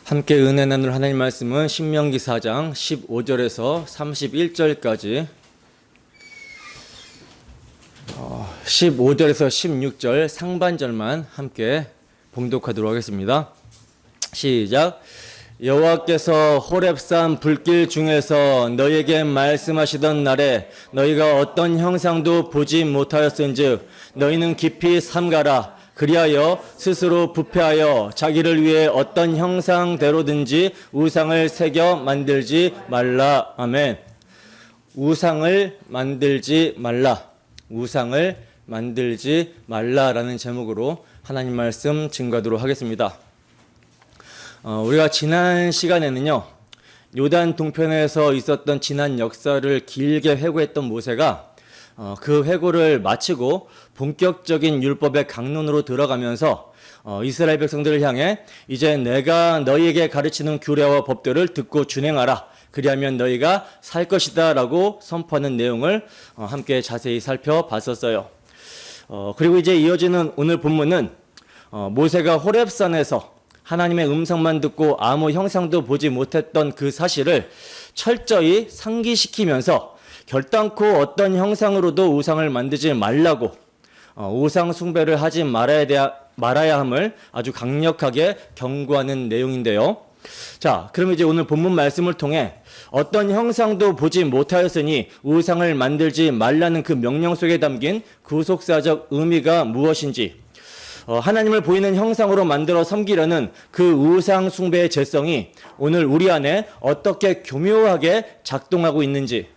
함께 은혜 나눌 하나님 말씀은 신명기 4장 15절에서 31절까지 15절에서 16절 상반절만 함께 봉독하도록 하겠습니다. 시작. 여호와께서 호렙산 불길 중에서 너희에게 말씀하시던 날에 너희가 어떤 형상도 보지 못하였은즉 너희는 깊이 삼가라. 그리하여 스스로 부패하여 자기를 위해 어떤 형상대로든지 우상을 새겨 만들지 말라. 아멘. 우상을 만들지 말라. 우상을 만들지 말라라는 제목으로 하나님 말씀 증거하도록 하겠습니다. 우리가 지난 시간에는요, 요단 동편에서 있었던 지난 역사를 길게 회고했던 모세가 그 회고를 마치고 본격적인 율법의 강론으로 들어가면서 이스라엘 백성들을 향해 이제 내가 너희에게 가르치는 규례와 법들을 듣고 준행하라. 그리하면 너희가 살 것이다 라고 선포하는 내용을 함께 자세히 살펴봤었어요. 그리고 이제 이어지는 오늘 본문은 모세가 호렙산에서 하나님의 음성만 듣고 아무 형상도 보지 못했던 그 사실을 철저히 상기시키면서 결단코 어떤 형상으로도 우상을 만들지 말라고 우상 숭배를 하지 말아야 함을 아주 강력하게 경고하는 내용인데요. 자, 그럼 이제 오늘 본문 말씀을 통해 어떤 형상도 보지 못하였으니 우상을 만들지 말라는 그 명령 속에 담긴 구속사적 의미가 무엇인지, 하나님을 보이는 형상으로 만들어 섬기려는 그 우상 숭배의 죄성이 오늘 우리 안에 어떻게 교묘하게 작동하고 있는지,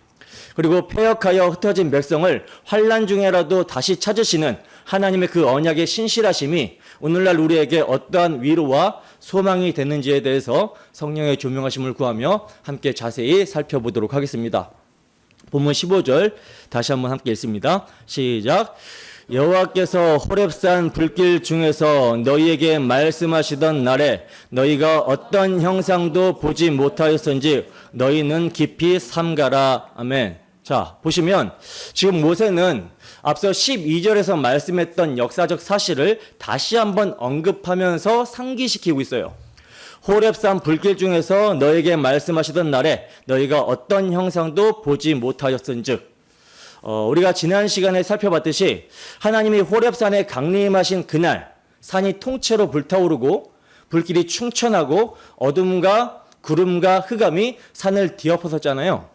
그리고 패역하여 흩어진 백성을 환난 중에라도 다시 찾으시는 하나님의 그 언약의 신실하심이 오늘날 우리에게 어떠한 위로와 소망이 되는지에 대해서 성령의 조명하심을 구하며 함께 자세히 살펴보도록 하겠습니다. 본문 15절 다시 한번 함께 읽습니다. 시작. 여호와께서 호렙산 불길 중에서 너희에게 말씀하시던 날에 너희가 어떤 형상도 보지 못하였은지 너희는 깊이 삼가라. 아멘. 자, 보시면 지금 모세는 앞서 12절에서 말씀했던 역사적 사실을 다시 한번 언급하면서 상기시키고 있어요. 호렙산 불길 중에서 너에게 말씀하시던 날에 너희가 어떤 형상도 보지 못하였은즉, 우리가 지난 시간에 살펴봤듯이 하나님이 호렙산에 강림하신 그날 산이 통째로 불타오르고 불길이 충천하고 어둠과 구름과 흑암이 산을 뒤엎어섰잖아요.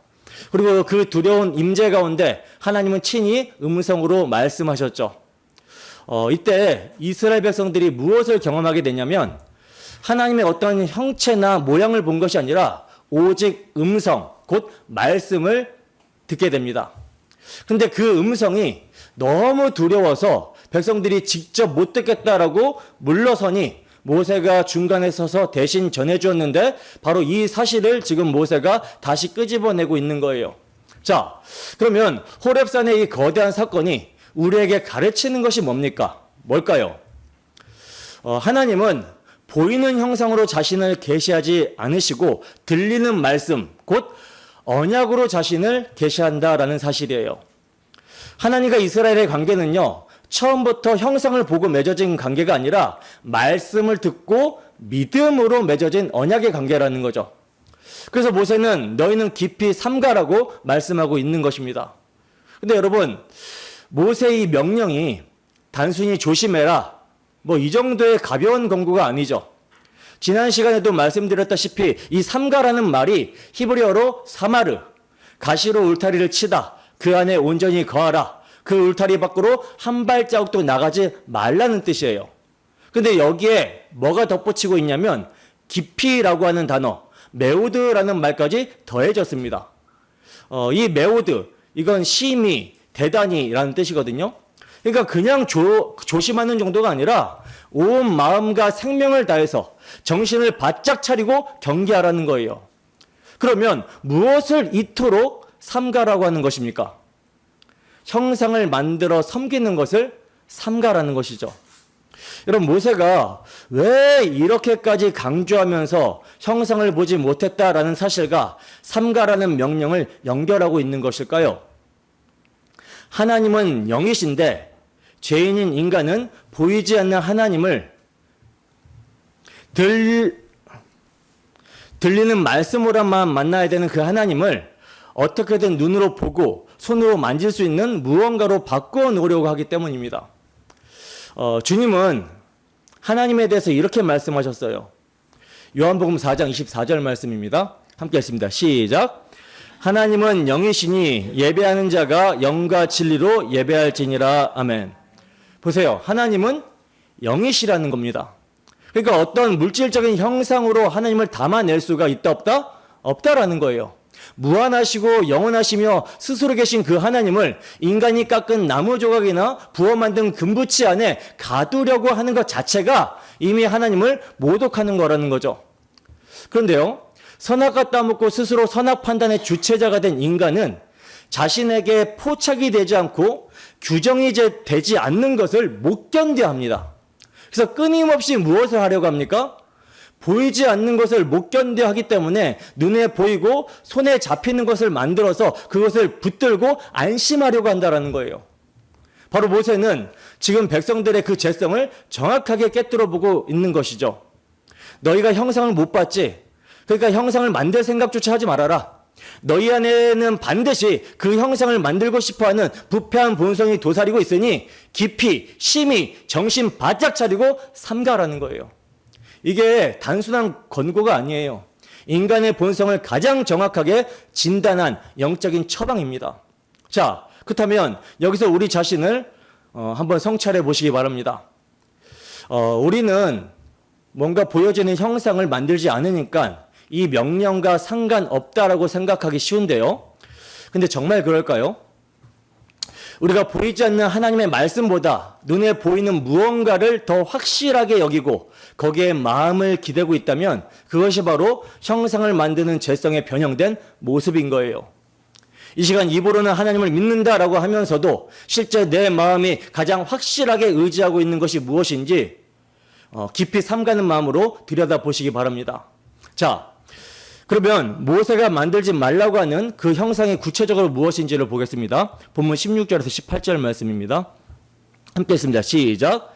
그리고 그 두려운 임재 가운데 하나님은 친히 음성으로 말씀하셨죠. 이때 이스라엘 백성들이 무엇을 경험하게 되냐면 하나님의 어떤 형체나 모양을 본 것이 아니라 오직 음성, 곧 말씀을 듣게 됩니다. 근데 그 음성이 너무 두려워서 백성들이 직접 못 듣겠다라고 물러서니 모세가 중간에 서서 대신 전해주었는데 바로 이 사실을 지금 모세가 다시 끄집어내고 있는 거예요. 자, 그러면 호렙산의 이 거대한 사건이 우리에게 가르치는 것이 뭡니까? 뭘까요? 하나님은 보이는 형상으로 자신을 계시하지 않으시고 들리는 말씀, 곧 언약으로 자신을 계시한다라는 사실이에요. 하나님과 이스라엘의 관계는요, 처음부터 형상을 보고 맺어진 관계가 아니라 말씀을 듣고 믿음으로 맺어진 언약의 관계라는 거죠. 그래서 모세는 너희는 깊이 삼가라고 말씀하고 있는 것입니다. 근데 여러분, 모세의 명령이 단순히 조심해라, 뭐 이 정도의 가벼운 권고가 아니죠. 지난 시간에도 말씀드렸다시피 이 삼가라는 말이 히브리어로 사마르, 가시로 울타리를 치다, 그 안에 온전히 거하라, 그 울타리 밖으로 한 발자국도 나가지 말라는 뜻이에요. 근데 여기에 뭐가 덧붙이고 있냐면 깊이라고 하는 단어, 메오드라는 말까지 더해졌습니다. 이 메오드, 이건 심히, 대단히라는 뜻이거든요. 그러니까 그냥 조심하는 정도가 아니라 온 마음과 생명을 다해서 정신을 바짝 차리고 경계하라는 거예요. 그러면 무엇을 이토록 삼가라고 하는 것입니까? 형상을 만들어 섬기는 것을 삼가라는 것이죠. 여러분, 모세가 왜 이렇게까지 강조하면서 형상을 보지 못했다라는 사실과 삼가라는 명령을 연결하고 있는 것일까요? 하나님은 영이신데 죄인인 인간은 보이지 않는 하나님을 들리는 말씀으로만 만나야 되는 그 하나님을 어떻게든 눈으로 보고 손으로 만질 수 있는 무언가로 바꿔 놓으려고 하기 때문입니다. 주님은 하나님에 대해서 이렇게 말씀하셨어요. 요한복음 4장 24절 말씀입니다. 함께 했습니다. 시작. 하나님은 영이시니 예배하는 자가 영과 진리로 예배할지니라. 아멘. 보세요. 하나님은 영이시라는 겁니다. 그러니까 어떤 물질적인 형상으로 하나님을 담아낼 수가 있다 없다? 없다라는 거예요. 무한하시고 영원하시며 스스로 계신 그 하나님을 인간이 깎은 나무 조각이나 부어 만든 금붙이 안에 가두려고 하는 것 자체가 이미 하나님을 모독하는 거라는 거죠. 그런데요, 선악과 따먹고 스스로 선악 판단의 주체자가 된 인간은 자신에게 포착이 되지 않고 규정이 되지 않는 것을 못 견뎌야 합니다. 그래서 끊임없이 무엇을 하려고 합니까? 보이지 않는 것을 못 견뎌 하기 때문에 눈에 보이고 손에 잡히는 것을 만들어서 그것을 붙들고 안심하려고 한다는 거예요. 바로 모세는 지금 백성들의 그 죄성을 정확하게 깨뜨려 보고 있는 것이죠. 너희가 형상을 못 봤지? 그러니까 형상을 만들 생각조차 하지 말아라. 너희 안에는 반드시 그 형상을 만들고 싶어하는 부패한 본성이 도사리고 있으니 깊이 심히 정신 바짝 차리고 삼가라는 거예요. 이게 단순한 권고가 아니에요. 인간의 본성을 가장 정확하게 진단한 영적인 처방입니다. 자, 그렇다면 여기서 우리 자신을 한번 성찰해 보시기 바랍니다. 우리는 뭔가 보여지는 형상을 만들지 않으니까 이 명령과 상관없다라고 생각하기 쉬운데요. 근데 정말 그럴까요? 우리가 보이지 않는 하나님의 말씀보다 눈에 보이는 무언가를 더 확실하게 여기고 거기에 마음을 기대고 있다면 그것이 바로 형상을 만드는 죄성에 변형된 모습인 거예요. 이 시간 입으로는 하나님을 믿는다라고 하면서도 실제 내 마음이 가장 확실하게 의지하고 있는 것이 무엇인지 깊이 삼가는 마음으로 들여다보시기 바랍니다. 자, 그러면 모세가 만들지 말라고 하는 그 형상이 구체적으로 무엇인지를 보겠습니다. 본문 16절에서 18절 말씀입니다. 함께 했습니다. 시작.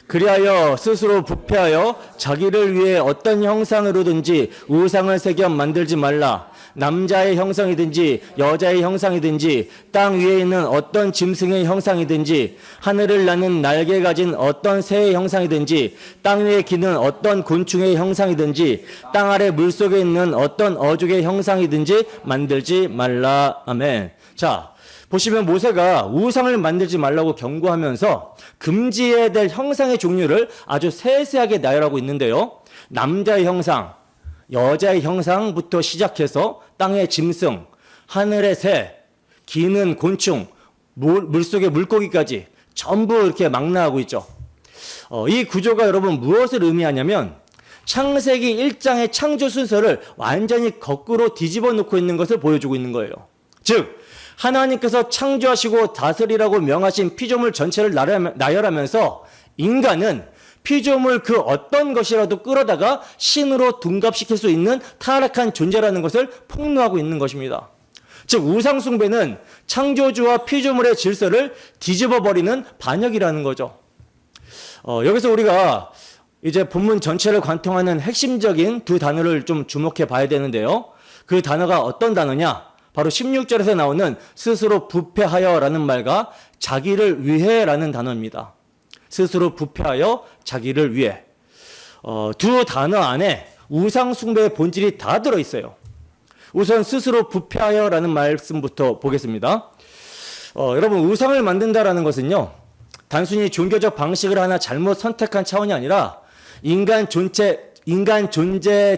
그리하여 스스로 부패하여 자기를 위해 어떤 형상으로든지 우상을 새겨 만들지 말라. 남자의 형상이든지 여자의 형상이든지 땅 위에 있는 어떤 짐승의 형상이든지 하늘을 나는 날개 가진 어떤 새의 형상이든지 땅 위에 기는 어떤 곤충의 형상이든지 땅 아래 물속에 있는 어떤 어족의 형상이든지 만들지 말라. 아멘. 자, 보시면 모세가 우상을 만들지 말라고 경고하면서 금지해야 될 형상의 종류를 아주 세세하게 나열하고 있는데요. 남자의 형상, 여자의 형상부터 시작해서 땅의 짐승, 하늘의 새, 기는 곤충, 물속의 물고기까지 전부 이렇게 망라하고 있죠. 이 구조가 여러분 무엇을 의미하냐면 창세기 1장의 창조 순서를 완전히 거꾸로 뒤집어 놓고 있는 것을 보여주고 있는 거예요. 즉 하나님께서 창조하시고 다스리라고 명하신 피조물 전체를 나열하면서 인간은 피조물 그 어떤 것이라도 끌어다가 신으로 둔갑시킬 수 있는 타락한 존재라는 것을 폭로하고 있는 것입니다. 즉 우상숭배는 창조주와 피조물의 질서를 뒤집어버리는 반역이라는 거죠. 여기서 우리가 이제 본문 전체를 관통하는 핵심적인 두 단어를 좀 주목해 봐야 되는데요. 그 단어가 어떤 단어냐? 바로 16절에서 나오는 스스로 부패하여라는 말과 자기를 위해라는 단어입니다. 스스로 부패하여 자기를 위해. 두 단어 안에 우상 숭배의 본질이 다 들어있어요. 우선 스스로 부패하여라는 말씀부터 보겠습니다. 여러분 우상을 만든다라는 것은요. 단순히 종교적 방식을 하나 잘못 선택한 차원이 아니라 인간 존재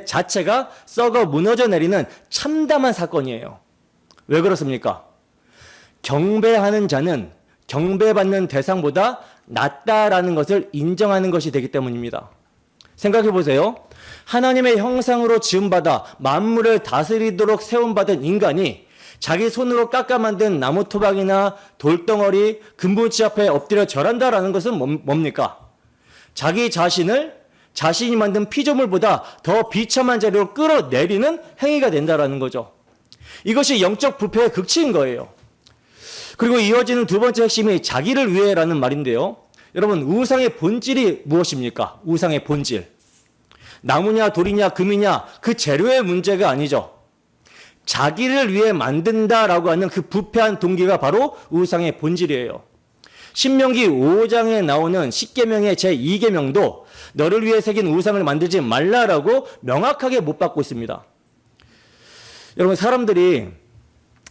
자체가 썩어 무너져 내리는 참담한 사건이에요. 왜 그렇습니까? 경배하는 자는 경배받는 대상보다 낫다라는 것을 인정하는 것이 되기 때문입니다. 생각해 보세요. 하나님의 형상으로 지음받아 만물을 다스리도록 세움받은 인간이 자기 손으로 깎아 만든 나무 토막이나 돌덩어리, 금붙이 앞에 엎드려 절한다라는 것은 뭡니까? 자기 자신을 자신이 만든 피조물보다 더 비참한 자리로 끌어내리는 행위가 된다라는 거죠. 이것이 영적 부패의 극치인 거예요. 그리고 이어지는 두 번째 핵심이 자기를 위해라는 말인데요. 여러분 우상의 본질이 무엇입니까? 우상의 본질. 나무냐 돌이냐 금이냐 그 재료의 문제가 아니죠. 자기를 위해 만든다라고 하는 그 부패한 동기가 바로 우상의 본질이에요. 신명기 5장에 나오는 10계명의 제2계명도 너를 위해 새긴 우상을 만들지 말라라고 명확하게 못 받고 있습니다. 여러분, 사람들이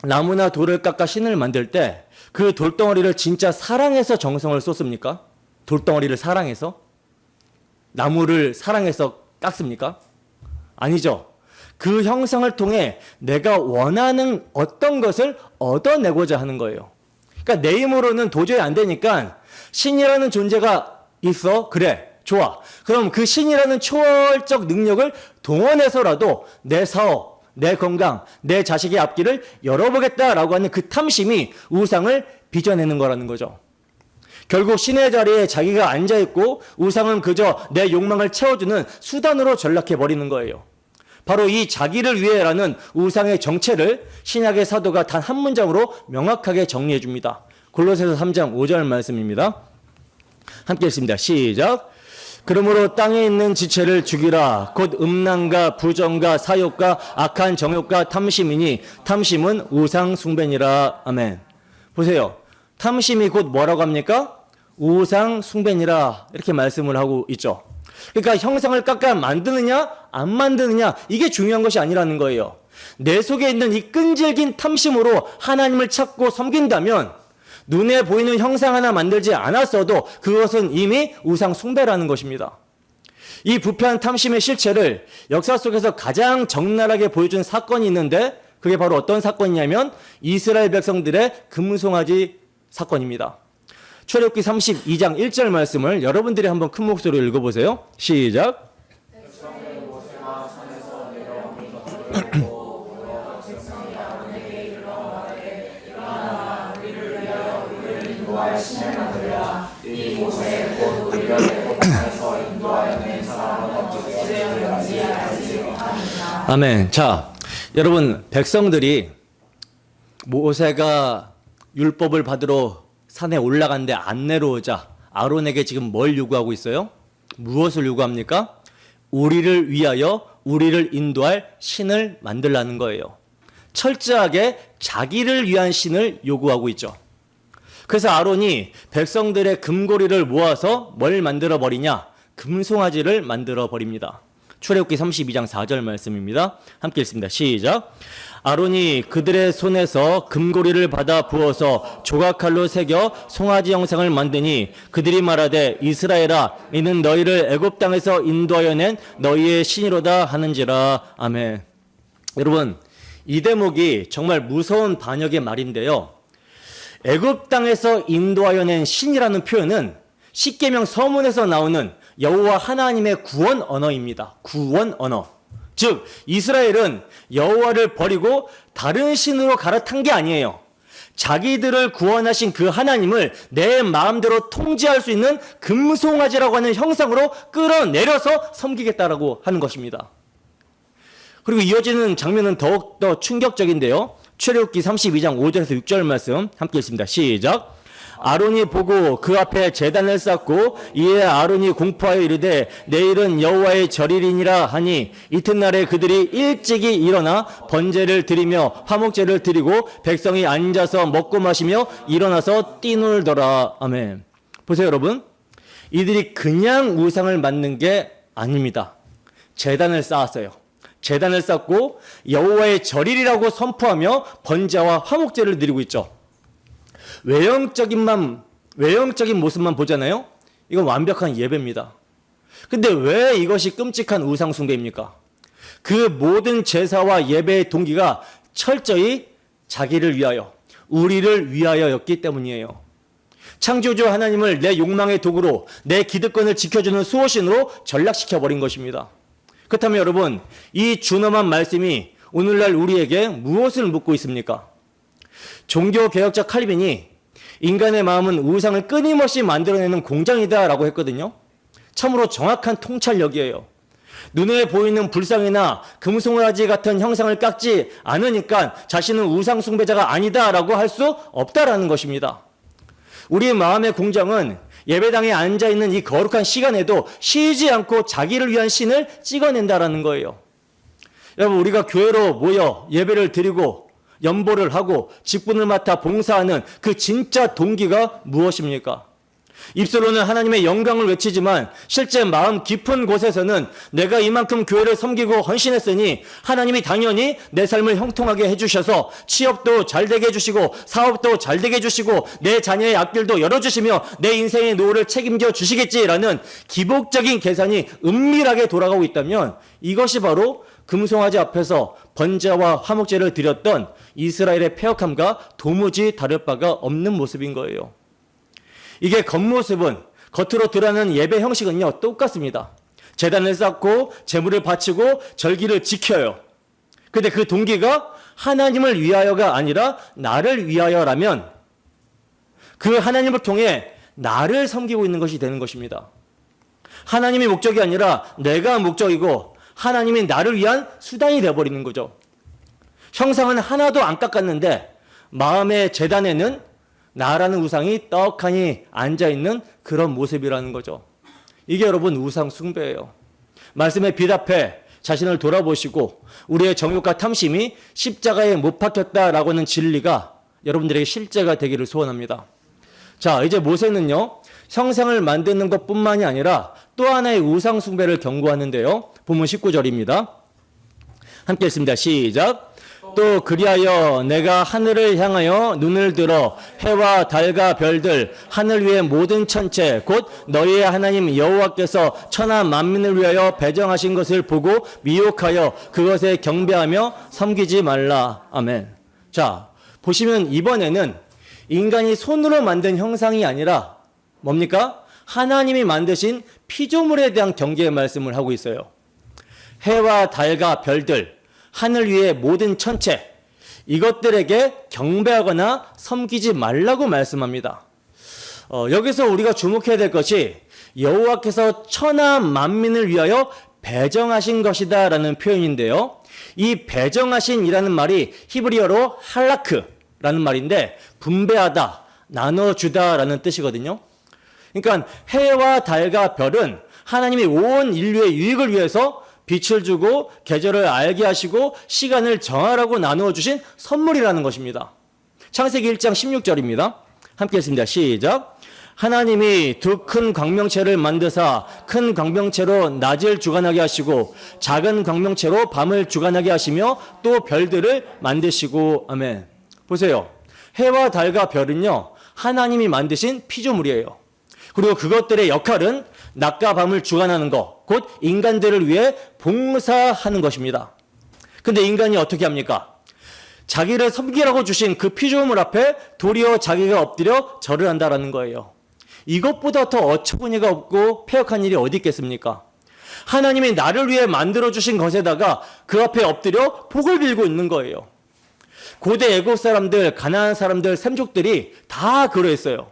나무나 돌을 깎아 신을 만들 때 그 돌덩어리를 진짜 사랑해서 정성을 쏟습니까? 돌덩어리를 사랑해서? 나무를 사랑해서 깎습니까? 아니죠. 그 형상을 통해 내가 원하는 어떤 것을 얻어내고자 하는 거예요. 그러니까 내 힘으로는 도저히 안 되니까 신이라는 존재가 있어? 그래, 좋아. 그럼 그 신이라는 초월적 능력을 동원해서라도 내 사업, 내 건강, 내 자식의 앞길을 열어보겠다라고 하는 그 탐심이 우상을 빚어내는 거라는 거죠. 결국 신의 자리에 자기가 앉아있고 우상은 그저 내 욕망을 채워주는 수단으로 전락해버리는 거예요. 바로 이 자기를 위해라는 우상의 정체를 신약의 사도가 단 한 문장으로 명확하게 정리해 줍니다. 골로새서 3장 5절 말씀입니다. 함께 읽습니다. 시작. 그러므로 땅에 있는 지체를 죽이라. 곧 음란과 부정과 사욕과 악한 정욕과 탐심이니 탐심은 우상 숭배니라. 아멘. 보세요. 탐심이 곧 뭐라고 합니까? 우상 숭배니라. 이렇게 말씀을 하고 있죠. 그러니까 형상을 깎아 만드느냐 안 만드느냐 이게 중요한 것이 아니라는 거예요. 내 속에 있는 이 끈질긴 탐심으로 하나님을 찾고 섬긴다면 눈에 보이는 형상 하나 만들지 않았어도 그것은 이미 우상 숭배라는 것입니다. 이 부패한 탐심의 실체를 역사 속에서 가장 적나라하게 보여준 사건이 있는데 그게 바로 어떤 사건이냐면 이스라엘 백성들의 금송아지 사건입니다. 출애굽기 32장 1절 말씀을 여러분들이 한번 큰 목소리로 읽어보세요. 시작. 아멘. 자, 여러분, 백성들이 모세가 율법을 받으러 산에 올라갔는데 안 내려오자 아론에게 지금 뭘 요구하고 있어요? 무엇을 요구합니까? 우리를 위하여 우리를 인도할 신을 만들라는 거예요. 철저하게 자기를 위한 신을 요구하고 있죠. 그래서 아론이 백성들의 금고리를 모아서 뭘 만들어 버리냐? 금송아지를 만들어 버립니다. 출애굽기 32장 4절 말씀입니다. 함께 읽습니다. 시작. 아론이 그들의 손에서 금고리를 받아 부어서 조각칼로 새겨 송아지 형상을 만드니 그들이 말하되 이스라엘아 이는 너희를 애굽 땅에서 인도하여 낸 너희의 신이로다 하는지라. 아멘. 여러분, 이 대목이 정말 무서운 반역의 말인데요. 애굽 땅에서 인도하여 낸 신이라는 표현은 십계명 서문에서 나오는 여호와 하나님의 구원 언어입니다. 구원 언어. 즉 이스라엘은 여호와를 버리고 다른 신으로 갈아탄 게 아니에요. 자기들을 구원하신 그 하나님을 내 마음대로 통제할 수 있는 금송아지라고 하는 형상으로 끌어내려서 섬기겠다라고 하는 것입니다. 그리고 이어지는 장면은 더욱더 충격적인데요. 출애굽기 32장 5절에서 6절 말씀 함께 읽습니다. 시작. 아론이 보고 그 앞에 제단을 쌓고 이에 아론이 공포하여 이르되 내일은 여호와의 절일이니라 하니 이튿날에 그들이 일찍이 일어나 번제를 드리며 화목제를 드리고 백성이 앉아서 먹고 마시며 일어나서 뛰놀더라. 아멘. 보세요 여러분, 이들이 그냥 우상을 만든 게 아닙니다. 제단을 쌓았어요. 제단을 쌓고 여호와의 절일이라고 선포하며 번제와 화목제를 드리고 있죠. 외형적인 모습만 보잖아요. 이건 완벽한 예배입니다. 근데 왜 이것이 끔찍한 우상 숭배입니까? 그 모든 제사와 예배의 동기가 철저히 자기를 위하여, 우리를 위하여였기 때문이에요. 창조주 하나님을 내 욕망의 도구로, 내 기득권을 지켜주는 수호신으로 전락시켜버린 것입니다. 그렇다면 여러분, 이 준엄한 말씀이 오늘날 우리에게 무엇을 묻고 있습니까? 종교개혁자 칼빈이 인간의 마음은 우상을 끊임없이 만들어내는 공장이다라고 했거든요. 참으로 정확한 통찰력이에요. 눈에 보이는 불상이나 금송아지 같은 형상을 깎지 않으니까 자신은 우상 숭배자가 아니다라고 할 수 없다라는 것입니다. 우리의 마음의 공장은 예배당에 앉아있는 이 거룩한 시간에도 쉬지 않고 자기를 위한 신을 찍어낸다라는 거예요. 여러분, 우리가 교회로 모여 예배를 드리고 연보를 하고 직분을 맡아 봉사하는 그 진짜 동기가 무엇입니까? 입술로는 하나님의 영광을 외치지만 실제 마음 깊은 곳에서는 내가 이만큼 교회를 섬기고 헌신했으니 하나님이 당연히 내 삶을 형통하게 해주셔서 취업도 잘되게 해주시고 사업도 잘되게 해주시고 내 자녀의 앞길도 열어주시며 내 인생의 노후를 책임져 주시겠지라는 기복적인 계산이 은밀하게 돌아가고 있다면 이것이 바로 금송아지 앞에서 번제와 화목제를 드렸던 이스라엘의 패역함과 도무지 다를 바가 없는 모습인 거예요. 이게 겉모습은, 겉으로 드러나는 예배 형식은요, 똑같습니다. 제단을 쌓고 제물을 바치고 절기를 지켜요. 근데 그 동기가 하나님을 위하여가 아니라 나를 위하여라면 그 하나님을 통해 나를 섬기고 있는 것이 되는 것입니다. 하나님이 목적이 아니라 내가 목적이고 하나님이 나를 위한 수단이 되어버리는 거죠. 형상은 하나도 안 깎았는데 마음의 제단에는 나라는 우상이 떡하니 앉아있는 그런 모습이라는 거죠. 이게 여러분 우상 숭배예요. 말씀에 비답해 자신을 돌아보시고 우리의 정욕과 탐심이 십자가에 못 박혔다라고 하는 진리가 여러분들에게 실제가 되기를 소원합니다. 자, 이제 모세는요, 형상을 만드는 것뿐만이 아니라 또 하나의 우상 숭배를 경고하는데요. 본문 19절입니다. 함께 읽습니다. 시작. 또 그리하여 내가 하늘을 향하여 눈을 들어 해와 달과 별들 하늘 위의 모든 천체 곧 너희의 하나님 여호와께서 천하 만민을 위하여 배정하신 것을 보고 미혹하여 그것에 경배하며 섬기지 말라. 아멘. 자, 보시면 이번에는 인간이 손으로 만든 형상이 아니라 뭡니까? 하나님이 만드신 피조물에 대한 경계의 말씀을 하고 있어요. 해와 달과 별들 하늘 위의 모든 천체, 이것들에게 경배하거나 섬기지 말라고 말씀합니다. 여기서 우리가 주목해야 될 것이 여호와께서 천하 만민을 위하여 배정하신 것이다 라는 표현인데요. 이 배정하신이라는 말이 히브리어로 할라크라는 말인데 분배하다, 나눠주다 라는 뜻이거든요. 그러니까 해와 달과 별은 하나님이 온 인류의 유익을 위해서 빛을 주고 계절을 알게 하시고 시간을 정하라고 나누어 주신 선물이라는 것입니다. 창세기 1장 16절입니다. 함께 읽습니다. 시작. 하나님이 두 큰 광명체를 만드사 큰 광명체로 낮을 주관하게 하시고 작은 광명체로 밤을 주관하게 하시며 또 별들을 만드시고. 아멘. 보세요. 해와 달과 별은요, 하나님이 만드신 피조물이에요. 그리고 그것들의 역할은 낮과 밤을 주관하는 것, 곧 인간들을 위해 봉사하는 것입니다. 근데 인간이 어떻게 합니까? 자기를 섬기라고 주신 그 피조물 앞에 도리어 자기가 엎드려 절을 한다라는 거예요. 이것보다 더 어처구니가 없고 패역한 일이 어디 있겠습니까? 하나님이 나를 위해 만들어주신 것에다가 그 앞에 엎드려 복을 빌고 있는 거예요. 고대 애국 사람들, 가나안 사람들, 샘족들이 다 그러했어요.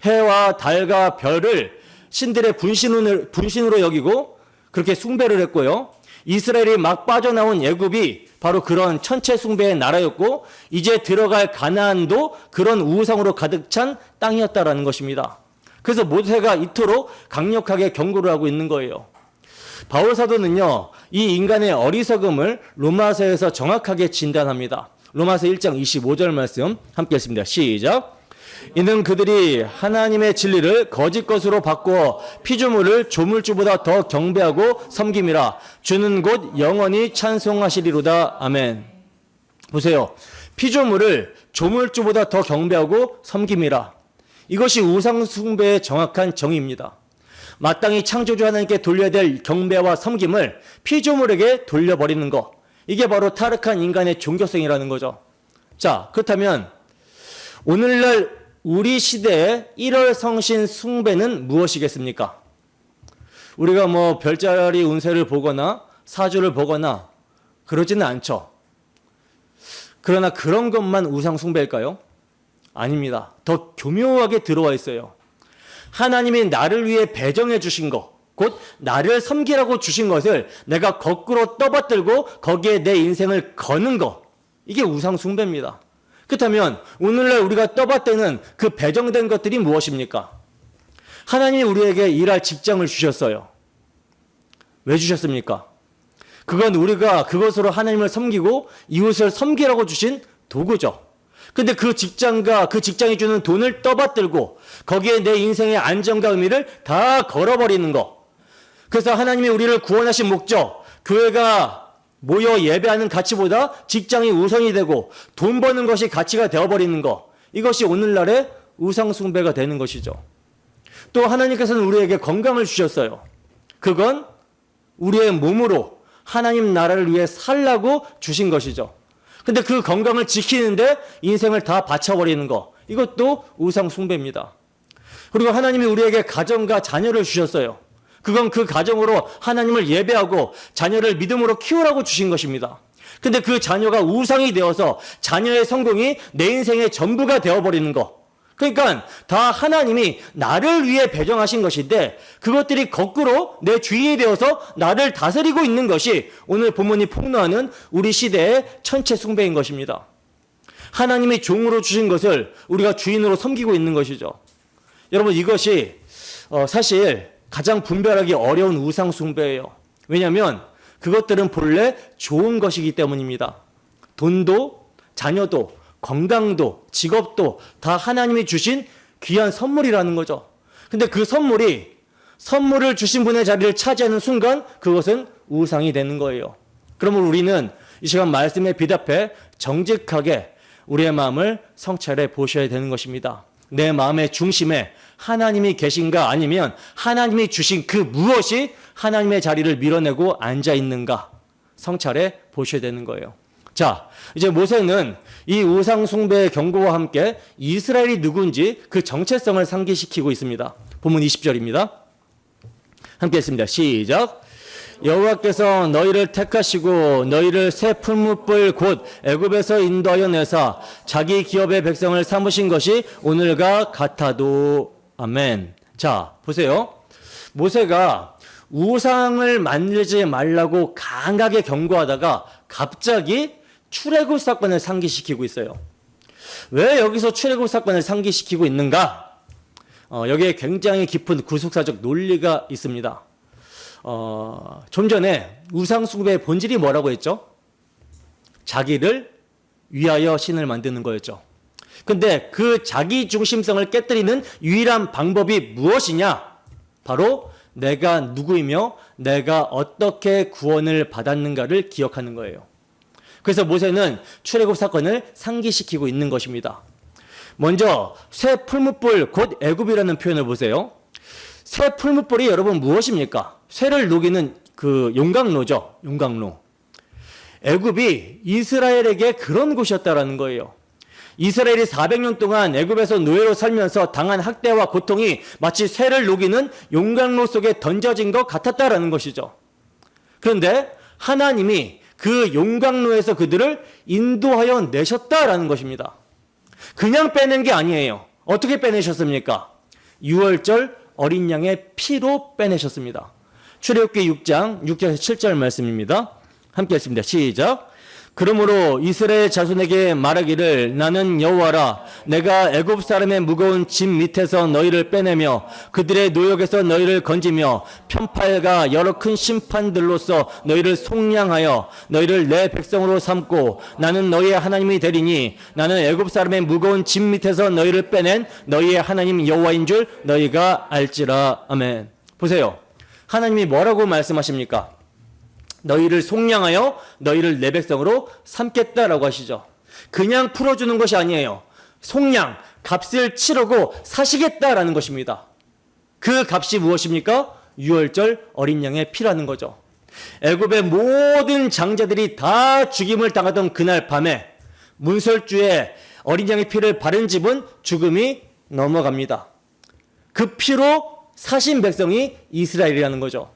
해와 달과 별을 신들의 분신으로 여기고 그렇게 숭배를 했고요. 이스라엘이 막 빠져나온 애굽이 바로 그런 천체 숭배의 나라였고 이제 들어갈 가나안도 그런 우상으로 가득 찬 땅이었다라는 것입니다. 그래서 모세가 이토록 강력하게 경고를 하고 있는 거예요. 바울 사도는요, 이 인간의 어리석음을 로마서에서 정확하게 진단합니다. 로마서 1장 25절 말씀 함께 읽습니다. 시작. 이는 그들이 하나님의 진리를 거짓 것으로 바꾸어 피조물을 조물주보다 더 경배하고 섬김이라. 주는 곧 영원히 찬송하시리로다. 아멘. 보세요. 피조물을 조물주보다 더 경배하고 섬김이라. 이것이 우상 숭배의 정확한 정의입니다. 마땅히 창조주 하나님께 돌려야 될 경배와 섬김을 피조물에게 돌려버리는 것. 이게 바로 타락한 인간의 종교성이라는 거죠. 자, 그렇다면 오늘날 우리 시대의 1월 성신 숭배는 무엇이겠습니까? 우리가 뭐 별자리 운세를 보거나 사주를 보거나 그러지는 않죠. 그러나 그런 것만 우상 숭배일까요? 아닙니다. 더 교묘하게 들어와 있어요. 하나님이 나를 위해 배정해 주신 것, 곧 나를 섬기라고 주신 것을 내가 거꾸로 떠받들고 거기에 내 인생을 거는 것, 이게 우상 숭배입니다. 그렇다면 오늘날 우리가 떠받드는 그 배정된 것들이 무엇입니까? 하나님이 우리에게 일할 직장을 주셨어요. 왜 주셨습니까? 그건 우리가 그것으로 하나님을 섬기고 이웃을 섬기라고 주신 도구죠. 근데 그 직장과 그 직장이 주는 돈을 떠받들고 거기에 내 인생의 안정과 의미를 다 걸어버리는 거. 그래서 하나님이 우리를 구원하신 목적, 교회가 모여 예배하는 가치보다 직장이 우선이 되고 돈 버는 것이 가치가 되어버리는 거. 이것이 오늘날의 우상숭배가 되는 것이죠. 또 하나님께서는 우리에게 건강을 주셨어요. 그건 우리의 몸으로 하나님 나라를 위해 살라고 주신 것이죠. 근데 그 건강을 지키는데 인생을 다 바쳐버리는 거, 이것도 우상 숭배입니다. 그리고 하나님이 우리에게 가정과 자녀를 주셨어요. 그건 그 가정으로 하나님을 예배하고 자녀를 믿음으로 키우라고 주신 것입니다. 근데 그 자녀가 우상이 되어서 자녀의 성공이 내 인생의 전부가 되어버리는 거. 그러니까 다 하나님이 나를 위해 배정하신 것인데 그것들이 거꾸로 내 주인이 되어서 나를 다스리고 있는 것이 오늘 본문이 폭로하는 우리 시대의 천체 숭배인 것입니다. 하나님이 종으로 주신 것을 우리가 주인으로 섬기고 있는 것이죠. 여러분, 이것이 사실 가장 분별하기 어려운 우상 숭배예요. 왜냐하면 그것들은 본래 좋은 것이기 때문입니다. 돈도 자녀도 건강도 직업도 다 하나님이 주신 귀한 선물이라는 거죠. 근데 그 선물을 주신 분의 자리를 차지하는 순간 그것은 우상이 되는 거예요. 그러면 우리는 이 시간 말씀에 비답해 정직하게 우리의 마음을 성찰해 보셔야 되는 것입니다. 내 마음의 중심에 하나님이 계신가, 아니면 하나님이 주신 그 무엇이 하나님의 자리를 밀어내고 앉아 있는가 성찰해 보셔야 되는 거예요. 자, 이제 모세는 이 우상 숭배의 경고와 함께 이스라엘이 누군지 그 정체성을 상기시키고 있습니다. 본문 20절입니다. 함께 했습니다. 시작. 여호와께서 너희를 택하시고 너희를 새 풀무불 곧 애굽에서 인도하여 내사 자기 기업의 백성을 삼으신 것이 오늘과 같아도. 아멘. 자, 보세요. 모세가 우상을 만들지 말라고 강하게 경고하다가 갑자기 출애굽 사건을 상기시키고 있어요. 왜 여기서 출애굽 사건을 상기시키고 있는가? 여기에 굉장히 깊은 구속사적 논리가 있습니다. 좀 전에 우상 숭배의 본질이 뭐라고 했죠? 자기를 위하여 신을 만드는 거였죠. 근데 그 자기 중심성을 깨뜨리는 유일한 방법이 무엇이냐? 바로 내가 누구이며 내가 어떻게 구원을 받았는가를 기억하는 거예요. 그래서 모세는 출애굽 사건을 상기시키고 있는 것입니다. 먼저 새 풀무불 곧 애굽이라는 표현을 보세요. 새 풀무불이 여러분 무엇입니까? 쇠를 녹이는 그 용광로죠. 용광로. 애굽이 이스라엘에게 그런 곳이었다라는 거예요. 이스라엘이 400년 동안 애굽에서 노예로 살면서 당한 학대와 고통이 마치 쇠를 녹이는 용광로 속에 던져진 것 같았다라는 것이죠. 그런데 하나님이 그 용광로에서 그들을 인도하여 내셨다라는 것입니다. 그냥 빼낸 게 아니에요. 어떻게 빼내셨습니까? 유월절 어린 양의 피로 빼내셨습니다. 출애굽기 6장 6절에서 7절 말씀입니다. 함께 했습니다. 시작. 그러므로 이스라엘 자손에게 말하기를 나는 여호와라 내가 애굽 사람의 무거운 짐 밑에서 너희를 빼내며 그들의 노역에서 너희를 건지며 편팔과 여러 큰 심판들로서 너희를 속량하여 너희를 내 백성으로 삼고 나는 너희의 하나님이 되리니 나는 애굽 사람의 무거운 짐 밑에서 너희를 빼낸 너희의 하나님 여호와인 줄 너희가 알지라. 아멘. 보세요. 하나님이 뭐라고 말씀하십니까? 너희를 속량하여 너희를 내 백성으로 삼겠다라고 하시죠. 그냥 풀어주는 것이 아니에요. 속량, 값을 치르고 사시겠다라는 것입니다. 그 값이 무엇입니까? 유월절 어린 양의 피라는 거죠. 애굽의 모든 장자들이 다 죽임을 당하던 그날 밤에 문설주에 어린 양의 피를 바른 집은 죽음이 넘어갑니다. 그 피로 사신 백성이 이스라엘이라는 거죠.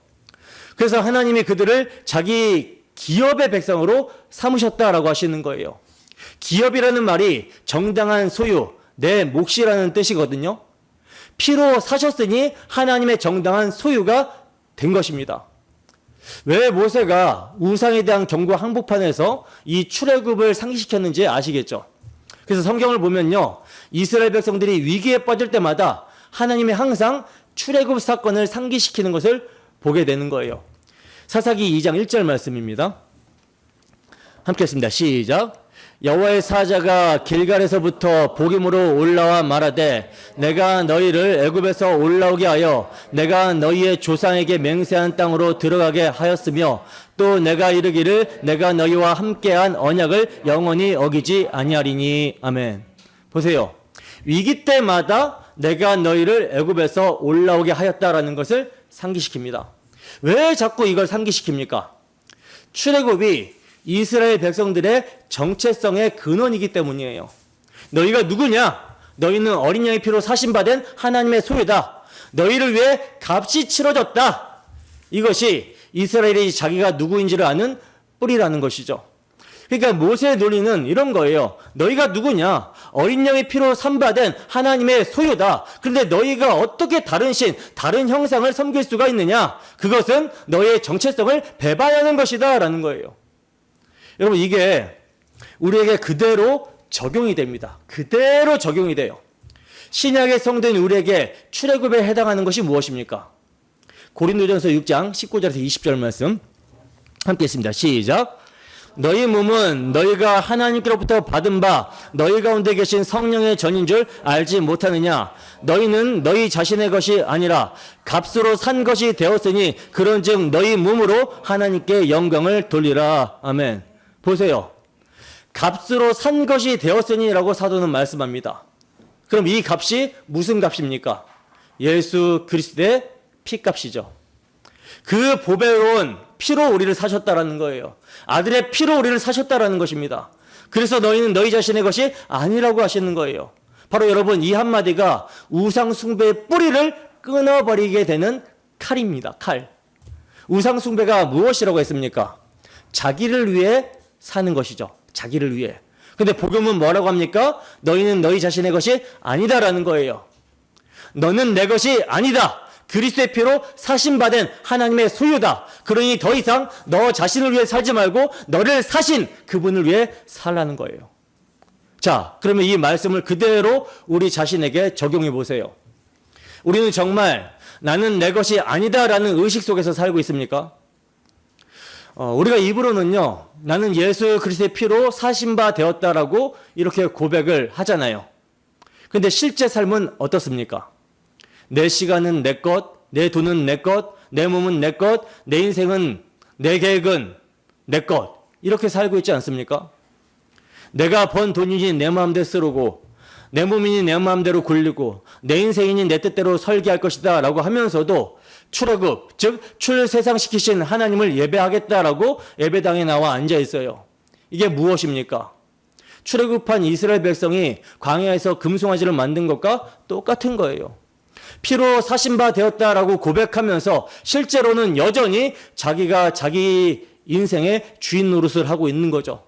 그래서 하나님이 그들을 자기 기업의 백성으로 삼으셨다라고 하시는 거예요. 기업이라는 말이 정당한 소유, 내 몫이라는 뜻이거든요. 피로 사셨으니 하나님의 정당한 소유가 된 것입니다. 왜 모세가 우상에 대한 경고 항복판에서 이 출애굽을 상기시켰는지 아시겠죠? 그래서 성경을 보면요, 이스라엘 백성들이 위기에 빠질 때마다 하나님이 항상 출애굽 사건을 상기시키는 것을 보게 되는 거예요. 사사기 2장 1절 말씀입니다. 함께 했습니다. 시작. 여호와의 사자가 길갈에서부터 복임으로 올라와 말하되 내가 너희를 애굽에서 올라오게 하여 내가 너희의 조상에게 맹세한 땅으로 들어가게 하였으며 또 내가 이르기를 내가 너희와 함께한 언약을 영원히 어기지 아니하리니. 아멘. 보세요. 위기 때마다 내가 너희를 애굽에서 올라오게 하였다라는 것을 상기시킵니다. 왜 자꾸 이걸 상기시킵니까? 출애굽이 이스라엘 백성들의 정체성의 근원이기 때문이에요. 너희가 누구냐? 너희는 어린 양의 피로 사신받은 하나님의 소유다. 너희를 위해 값이 치러졌다. 이것이 이스라엘이 자기가 누구인지를 아는 뿌리라는 것이죠. 그러니까 모세의 논리는 이런 거예요. 너희가 누구냐? 어린 양의 피로 산받은 하나님의 소유다. 그런데 너희가 어떻게 다른 신, 다른 형상을 섬길 수가 있느냐? 그것은 너희의 정체성을 배반하는 것이다 라는 거예요. 여러분, 이게 우리에게 그대로 적용이 됩니다. 그대로 적용이 돼요. 신약의 성도인 우리에게 출애굽에 해당하는 것이 무엇입니까? 고린도전서 6장 19절에서 20절 말씀 함께 했습니다. 시작. 너희 몸은 너희가 하나님께로부터 받은 바 너희 가운데 계신 성령의 전인 줄 알지 못하느냐? 너희는 너희 자신의 것이 아니라 값으로 산 것이 되었으니 그런즉 너희 몸으로 하나님께 영광을 돌리라. 아멘. 보세요. 값으로 산 것이 되었으니라고 사도는 말씀합니다. 그럼 이 값이 무슨 값입니까? 예수 그리스도의 피값이죠. 그 보배로운 피로 우리를 사셨다라는 거예요. 아들의 피로 우리를 사셨다라는 것입니다. 그래서 너희는 너희 자신의 것이 아니라고 하시는 거예요. 바로 여러분, 이 한마디가 우상 숭배의 뿌리를 끊어버리게 되는 칼입니다. 칼. 우상 숭배가 무엇이라고 했습니까? 자기를 위해 사는 것이죠. 자기를 위해. 근데 복음은 뭐라고 합니까? 너희는 너희 자신의 것이 아니다라는 거예요. 너는 내 것이 아니다. 그리스도의 피로 사신받은 하나님의 소유다. 그러니 더 이상 너 자신을 위해 살지 말고 너를 사신 그분을 위해 살라는 거예요. 자, 그러면 이 말씀을 그대로 우리 자신에게 적용해 보세요. 우리는 정말 나는 내 것이 아니다라는 의식 속에서 살고 있습니까? 우리가 입으로는요, 나는 예수 그리스도의 피로 사신 바 되었다라고 이렇게 고백을 하잖아요. 근데 실제 삶은 어떻습니까? 내 시간은 내 것, 내 돈은 내 것, 내 몸은 내 것, 내 인생은, 내 계획은 내 것. 이렇게 살고 있지 않습니까? 내가 번 돈이니 내 마음대로 쓰고, 내 몸이니 내 마음대로 굴리고, 내 인생이니 내 뜻대로 설계할 것이다 라고 하면서도 출애굽, 즉 출세상시키신 하나님을 예배하겠다라고 예배당에 나와 앉아 있어요. 이게 무엇입니까? 출애굽한 이스라엘 백성이 광야에서 금송아지를 만든 것과 똑같은 거예요. 피로 사신 바 되었다라고 고백하면서 실제로는 여전히 자기가 자기 인생의 주인 노릇을 하고 있는 거죠.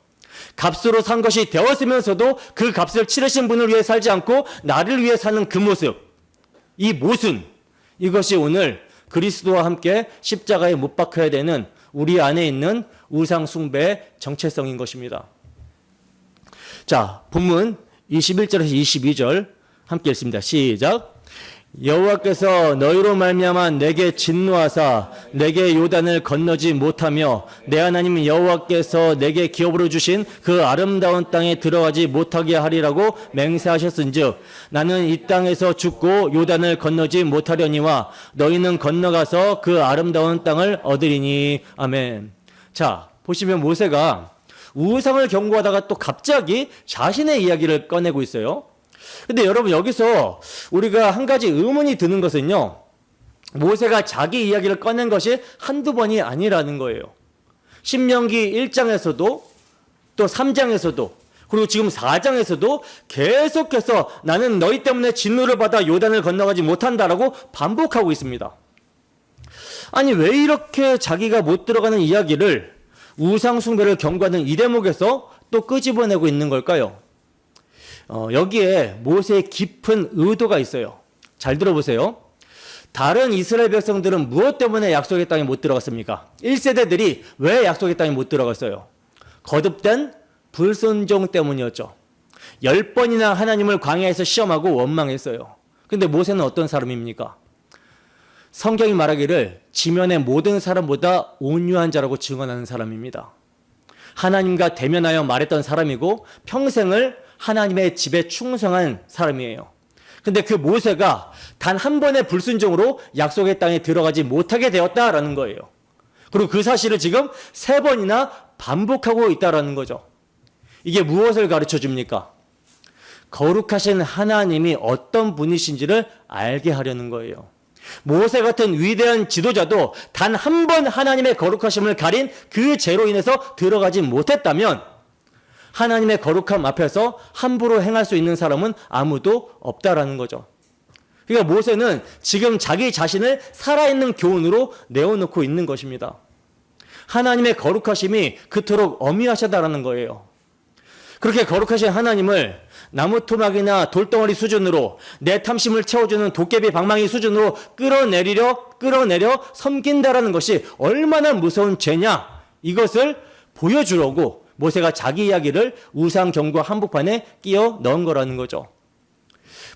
값으로 산 것이 되었으면서도 그 값을 치르신 분을 위해 살지 않고 나를 위해 사는 그 모습, 이 모순, 이것이 오늘 그리스도와 함께 십자가에 못 박혀야 되는 우리 안에 있는 우상 숭배의 정체성인 것입니다. 자, 본문 21절에서 22절 함께 읽습니다. 시작. 여호와께서 너희로 말미암아 내게 진노하사 내게 요단을 건너지 못하며 내 하나님 여호와께서 내게 기업으로 주신 그 아름다운 땅에 들어가지 못하게 하리라고 맹세하셨은즉 나는 이 땅에서 죽고 요단을 건너지 못하려니와 너희는 건너가서 그 아름다운 땅을 얻으리니. 아멘. 자, 보시면 모세가 우상을 경고하다가 또 갑자기 자신의 이야기를 꺼내고 있어요. 근데 여러분, 여기서 우리가 한 가지 의문이 드는 것은요, 모세가 자기 이야기를 꺼낸 것이 한두 번이 아니라는 거예요. 신명기 1장에서도 또 3장에서도 그리고 지금 4장에서도 계속해서 나는 너희 때문에 진노를 받아 요단을 건너가지 못한다라고 반복하고 있습니다. 아니, 왜 이렇게 자기가 못 들어가는 이야기를 우상 숭배를 경고하는 이 대목에서 또 끄집어내고 있는 걸까요? 여기에 모세의 깊은 의도가 있어요. 잘 들어보세요. 다른 이스라엘 백성들은 무엇 때문에 약속의 땅에 못 들어갔습니까? 1세대들이 왜 약속의 땅에 못 들어갔어요? 거듭된 불순종 때문이었죠. 10번이나 하나님을 광야에서 시험하고 원망했어요. 근데 모세는 어떤 사람입니까? 성경이 말하기를 지면의 모든 사람보다 온유한 자라고 증언하는 사람입니다. 하나님과 대면하여 말했던 사람이고 평생을 하나님의 집에 충성한 사람이에요. 근데 그 모세가 단 한 번의 불순종으로 약속의 땅에 들어가지 못하게 되었다라는 거예요. 그리고 그 사실을 지금 3번이나 반복하고 있다라는 거죠. 이게 무엇을 가르쳐 줍니까? 거룩하신 하나님이 어떤 분이신지를 알게 하려는 거예요. 모세 같은 위대한 지도자도 단 한 번 하나님의 거룩하심을 가린 그 죄로 인해서 들어가지 못했다면 하나님의 거룩함 앞에서 함부로 행할 수 있는 사람은 아무도 없다라는 거죠. 그러니까 모세는 지금 자기 자신을 살아있는 교훈으로 내어놓고 있는 것입니다. 하나님의 거룩하심이 그토록 어미하시다라는 거예요. 그렇게 거룩하신 하나님을 나무 토막이나 돌덩어리 수준으로 내 탐심을 채워주는 도깨비 방망이 수준으로 끌어내려 섬긴다라는 것이 얼마나 무서운 죄냐, 이것을 보여주려고 모세가 자기 이야기를 우상 경과 한복판에 끼워 넣은 거라는 거죠.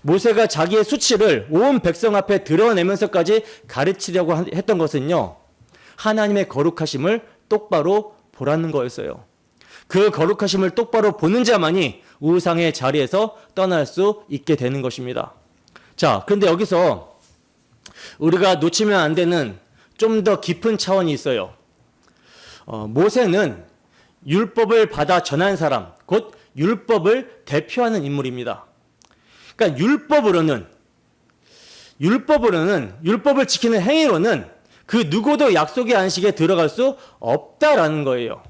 모세가 자기의 수치를 온 백성 앞에 드러내면서까지 가르치려고 했던 것은요, 하나님의 거룩하심을 똑바로 보라는 거였어요. 그 거룩하심을 똑바로 보는 자만이 우상의 자리에서 떠날 수 있게 되는 것입니다. 자, 그런데 여기서 우리가 놓치면 안 되는 좀 더 깊은 차원이 있어요. 모세는 율법을 받아 전한 사람, 곧 율법을 대표하는 인물입니다. 그러니까 율법을 지키는 행위로는 그 누구도 약속의 안식에 들어갈 수 없다라는 거예요.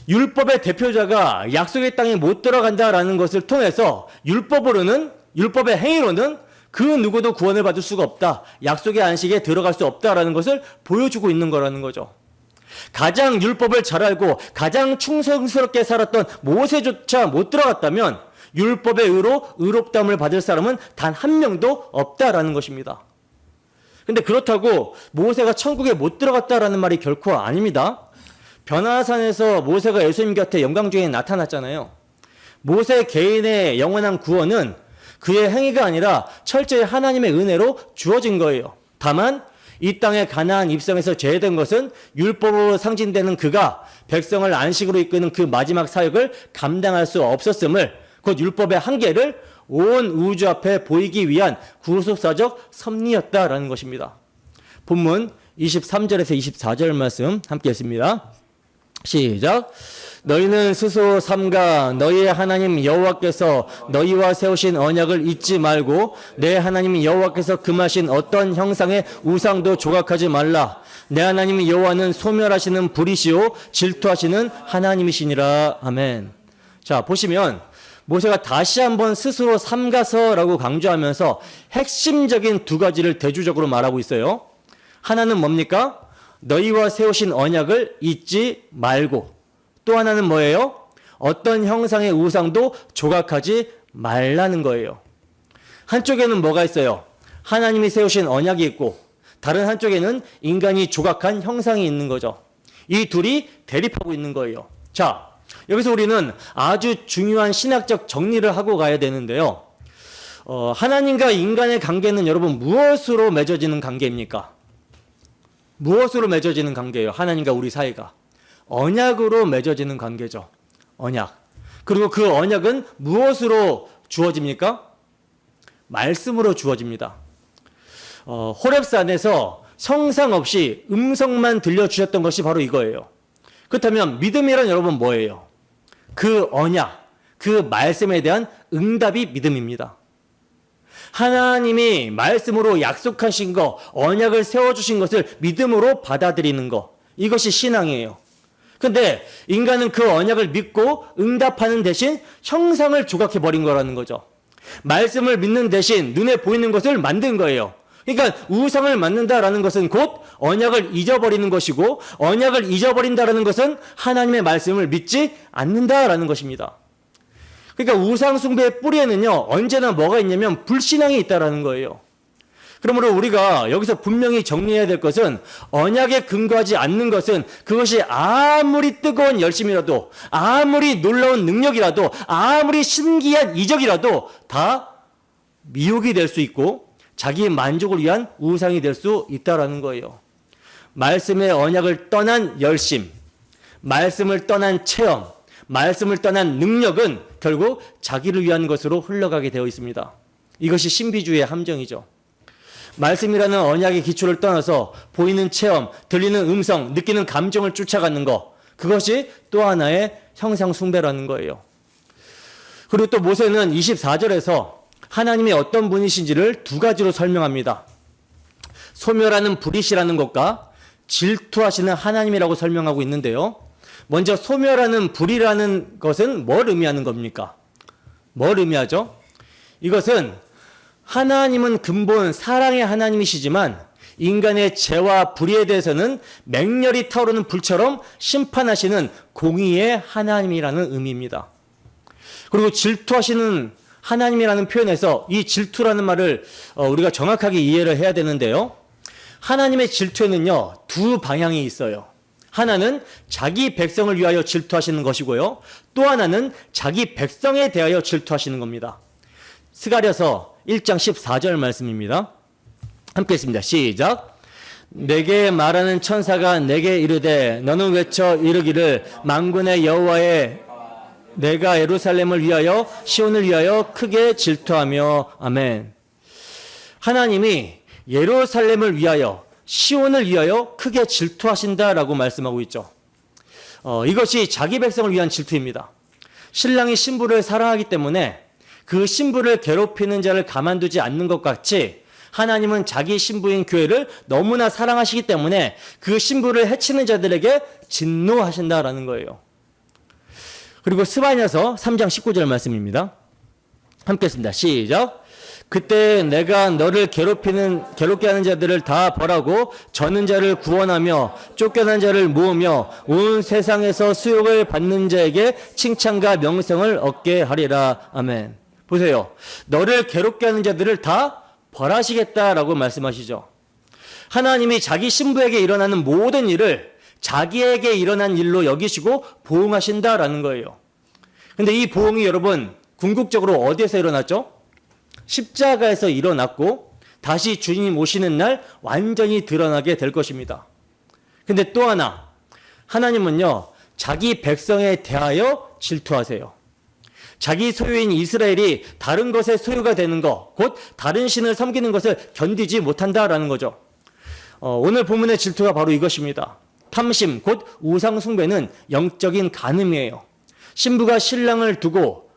율법의 대표자가 약속의 땅에 못 들어간다라는 것을 통해서 율법의 행위로는 그 누구도 구원을 받을 수가 없다. 약속의 안식에 들어갈 수 없다라는 것을 보여주고 있는 거라는 거죠. 가장 율법을 잘 알고 가장 충성스럽게 살았던 모세조차 못 들어갔다면 율법의 의로 의롭다함을 받을 사람은 단 한 명도 없다라는 것입니다. 근데 그렇다고 모세가 천국에 못 들어갔다라는 말이 결코 아닙니다. 변화산에서 모세가 예수님 곁에 영광 중에 나타났잖아요. 모세 개인의 영원한 구원은 그의 행위가 아니라 철저히 하나님의 은혜로 주어진 거예요. 다만 이 땅에 가나안 입성에서 제외된 것은 율법으로 상징되는 그가 백성을 안식으로 이끄는 그 마지막 사역을 감당할 수 없었음을, 곧 율법의 한계를 온 우주 앞에 보이기 위한 구속사적 섭리였다라는 것입니다. 본문 23절에서 24절 말씀 함께 했습니다. 시작. 너희는 스스로 삼가 너희의 하나님 여호와께서 너희와 세우신 언약을 잊지 말고 내 하나님 여호와께서 금하신 어떤 형상의 우상도 조각하지 말라. 내 하나님 여호와는 소멸하시는 불이시오 질투하시는 하나님이시니라. 아멘. 자, 보시면 모세가 다시 한번 스스로 삼가서라고 강조하면서 핵심적인 2가지를 대조적으로 말하고 있어요. 하나는 뭡니까? 너희와 세우신 언약을 잊지 말고, 또 하나는 뭐예요? 어떤 형상의 우상도 조각하지 말라는 거예요. 한쪽에는 뭐가 있어요? 하나님이 세우신 언약이 있고 다른 한쪽에는 인간이 조각한 형상이 있는 거죠. 이 둘이 대립하고 있는 거예요. 자, 여기서 우리는 아주 중요한 신학적 정리를 하고 가야 되는데요. 하나님과 인간의 관계는 여러분 무엇으로 맺어지는 관계입니까? 무엇으로 맺어지는 관계예요? 하나님과 우리 사이가 언약으로 맺어지는 관계죠. 언약. 그리고 그 언약은 무엇으로 주어집니까? 말씀으로 주어집니다. 호렙산에서 성상 없이 음성만 들려주셨던 것이 바로 이거예요. 그렇다면 믿음이란 여러분 뭐예요? 그 언약, 그 말씀에 대한 응답이 믿음입니다. 하나님이 말씀으로 약속하신 거, 언약을 세워주신 것을 믿음으로 받아들이는 거, 이것이 신앙이에요. 근데 인간은 그 언약을 믿고 응답하는 대신 형상을 조각해버린 거라는 거죠. 말씀을 믿는 대신 눈에 보이는 것을 만든 거예요. 그러니까 우상을 만든다라는 것은 곧 언약을 잊어버리는 것이고, 언약을 잊어버린다라는 것은 하나님의 말씀을 믿지 않는다라는 것입니다. 그러니까 우상 숭배의 뿌리에는요, 언제나 뭐가 있냐면 불신앙이 있다라는 거예요. 그러므로 우리가 여기서 분명히 정리해야 될 것은, 언약에 근거하지 않는 것은 그것이 아무리 뜨거운 열심이라도, 아무리 놀라운 능력이라도, 아무리 신기한 이적이라도 다 미혹이 될 수 있고 자기 만족을 위한 우상이 될 수 있다라는 거예요. 말씀의 언약을 떠난 열심, 말씀을 떠난 체험, 말씀을 떠난 능력은 결국 자기를 위한 것으로 흘러가게 되어 있습니다. 이것이 신비주의의 함정이죠. 말씀이라는 언약의 기초를 떠나서 보이는 체험, 들리는 음성, 느끼는 감정을 쫓아가는 것, 그것이 또 하나의 형상 숭배라는 거예요. 그리고 또 모세는 24절에서 하나님이 어떤 분이신지를 두 가지로 설명합니다. 소멸하는 불이시라는 것과 질투하시는 하나님이라고 설명하고 있는데요. 먼저 소멸하는 불이라는 것은 뭘 의미하는 겁니까? 뭘 의미하죠? 이것은 하나님은 근본 사랑의 하나님이시지만 인간의 죄와 불의에 대해서는 맹렬히 타오르는 불처럼 심판하시는 공의의 하나님이라는 의미입니다. 그리고 질투하시는 하나님이라는 표현에서 이 질투라는 말을 우리가 정확하게 이해를 해야 되는데요. 하나님의 질투에는요, 두 방향이 있어요. 하나는 자기 백성을 위하여 질투하시는 것이고요. 또 하나는 자기 백성에 대하여 질투하시는 겁니다. 스가랴서 1장 14절 말씀입니다. 함께 했습니다. 시작. 내게 말하는 천사가 내게 이르되 너는 외쳐 이르기를 만군의 여호와의 내가 예루살렘을 위하여 시온을 위하여 크게 질투하며 아멘. 하나님이 예루살렘을 위하여 시온을 위하여 크게 질투하신다라고 말씀하고 있죠. 이것이 자기 백성을 위한 질투입니다. 신랑이 신부를 사랑하기 때문에 그 신부를 괴롭히는 자를 가만두지 않는 것 같이 하나님은 자기 신부인 교회를 너무나 사랑하시기 때문에 그 신부를 해치는 자들에게 진노하신다라는 거예요. 그리고 스바냐서 3장 19절 말씀입니다. 함께 했습니다. 시작. 그때 내가 너를 괴롭게 하는 자들을 다 벌하고 저는 자를 구원하며 쫓겨난 자를 모으며 온 세상에서 수욕을 받는 자에게 칭찬과 명성을 얻게 하리라. 아멘. 보세요. 너를 괴롭게 하는 자들을 다 벌하시겠다라고 말씀하시죠. 하나님이 자기 신부에게 일어나는 모든 일을 자기에게 일어난 일로 여기시고 보응하신다라는 거예요. 근데 이 보응이 여러분 궁극적으로 어디에서 일어났죠? 십자가에서 일어났고 다시 주님 오시는 날 완전히 드러나게 될 것입니다. 근데 또 하나, 하나님은요, 자기 백성에 대하여 질투하세요. 자기 소유인 이스라엘이 다른 것의 소유가 되는 것, 곧 다른 신을 섬기는 것을 견디지 못한다라는 거죠. 오늘 본문의 질투가 바로 이것입니다. 탐심, 곧 우상 숭배는 영적인 간음이에요. 신부가 신랑을 두고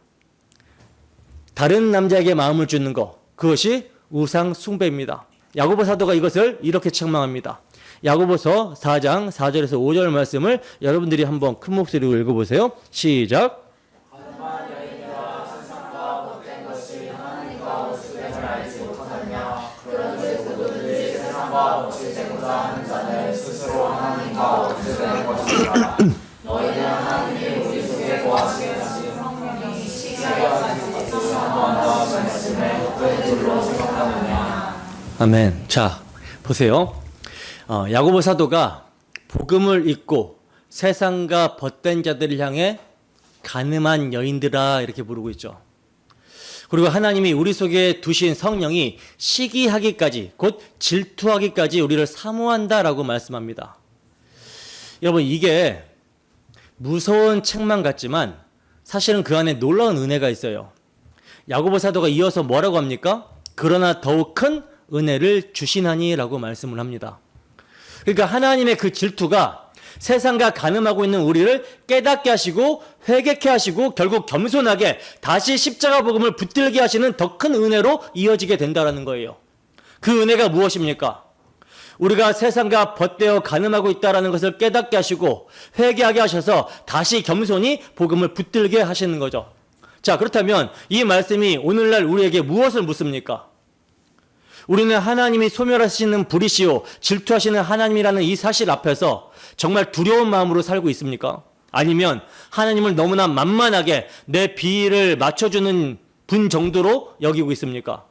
다른 남자에게 마음을 주는 것, 그것이 우상 숭배입니다. 야고보 사도가 이것을 이렇게 책망합니다. 야고보서 4장 4절에서 5절 말씀을 여러분들이 한번 큰 목소리로 읽어보세요. 시작. 너희는 하나님이 우리 속에 거하시게 하신 성령이 시기하지 아멘. 자, 보세요. 야고보 사도가 복음을 잊고 세상과 벗된 자들을 향해 간음한 여인들아 이렇게 부르고 있죠. 그리고 하나님이 우리 속에 두신 성령이 시기하기까지 곧 질투하기까지 우리를 사모한다라고 말씀합니다. 여러분, 이게 무서운 책만 같지만 사실은 그 안에 놀라운 은혜가 있어요. 야고보 사도가 이어서 뭐라고 합니까? 그러나 더욱 큰 은혜를 주시나니라고 말씀을 합니다. 그러니까 하나님의 그 질투가 세상과 간음하고 있는 우리를 깨닫게 하시고 회개케 하시고 결국 겸손하게 다시 십자가 복음을 붙들게 하시는 더 큰 은혜로 이어지게 된다는 거예요. 그 은혜가 무엇입니까? 우리가 세상과 벗되어 간음하고 있다는 것을 깨닫게 하시고 회개하게 하셔서 다시 겸손히 복음을 붙들게 하시는 거죠. 자, 그렇다면 이 말씀이 오늘날 우리에게 무엇을 묻습니까? 우리는 하나님이 소멸하시는 불이시오 질투하시는 하나님이라는 이 사실 앞에서 정말 두려운 마음으로 살고 있습니까? 아니면 하나님을 너무나 만만하게 내 비위를 맞춰주는 분 정도로 여기고 있습니까?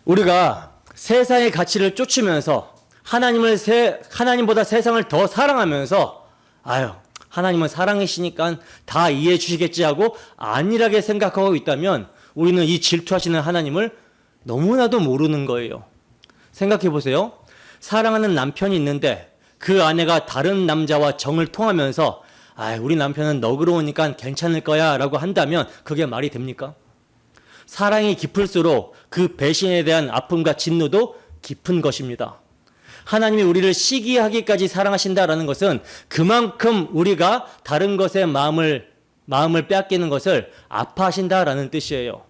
우리가 세상의 가치를 쫓으면서 하나님보다 세상을 더 사랑하면서 하나님은 사랑이시니까 다 이해해 주시겠지 하고 안일하게 생각하고 있다면 우리는 이 질투하시는 하나님을 너무나도 모르는 거예요. 생각해 보세요. 사랑하는 남편이 있는데 그 아내가 다른 남자와 정을 통하면서 우리 남편은 너그러우니까 괜찮을 거야 라고 한다면 그게 말이 됩니까? 사랑이 깊을수록 그 배신에 대한 아픔과 진노도 깊은 것입니다. 하나님이 우리를 시기하기까지 사랑하신다라는 것은 그만큼 우리가 다른 것에 마음을 빼앗기는 것을 아파하신다라는 뜻이에요.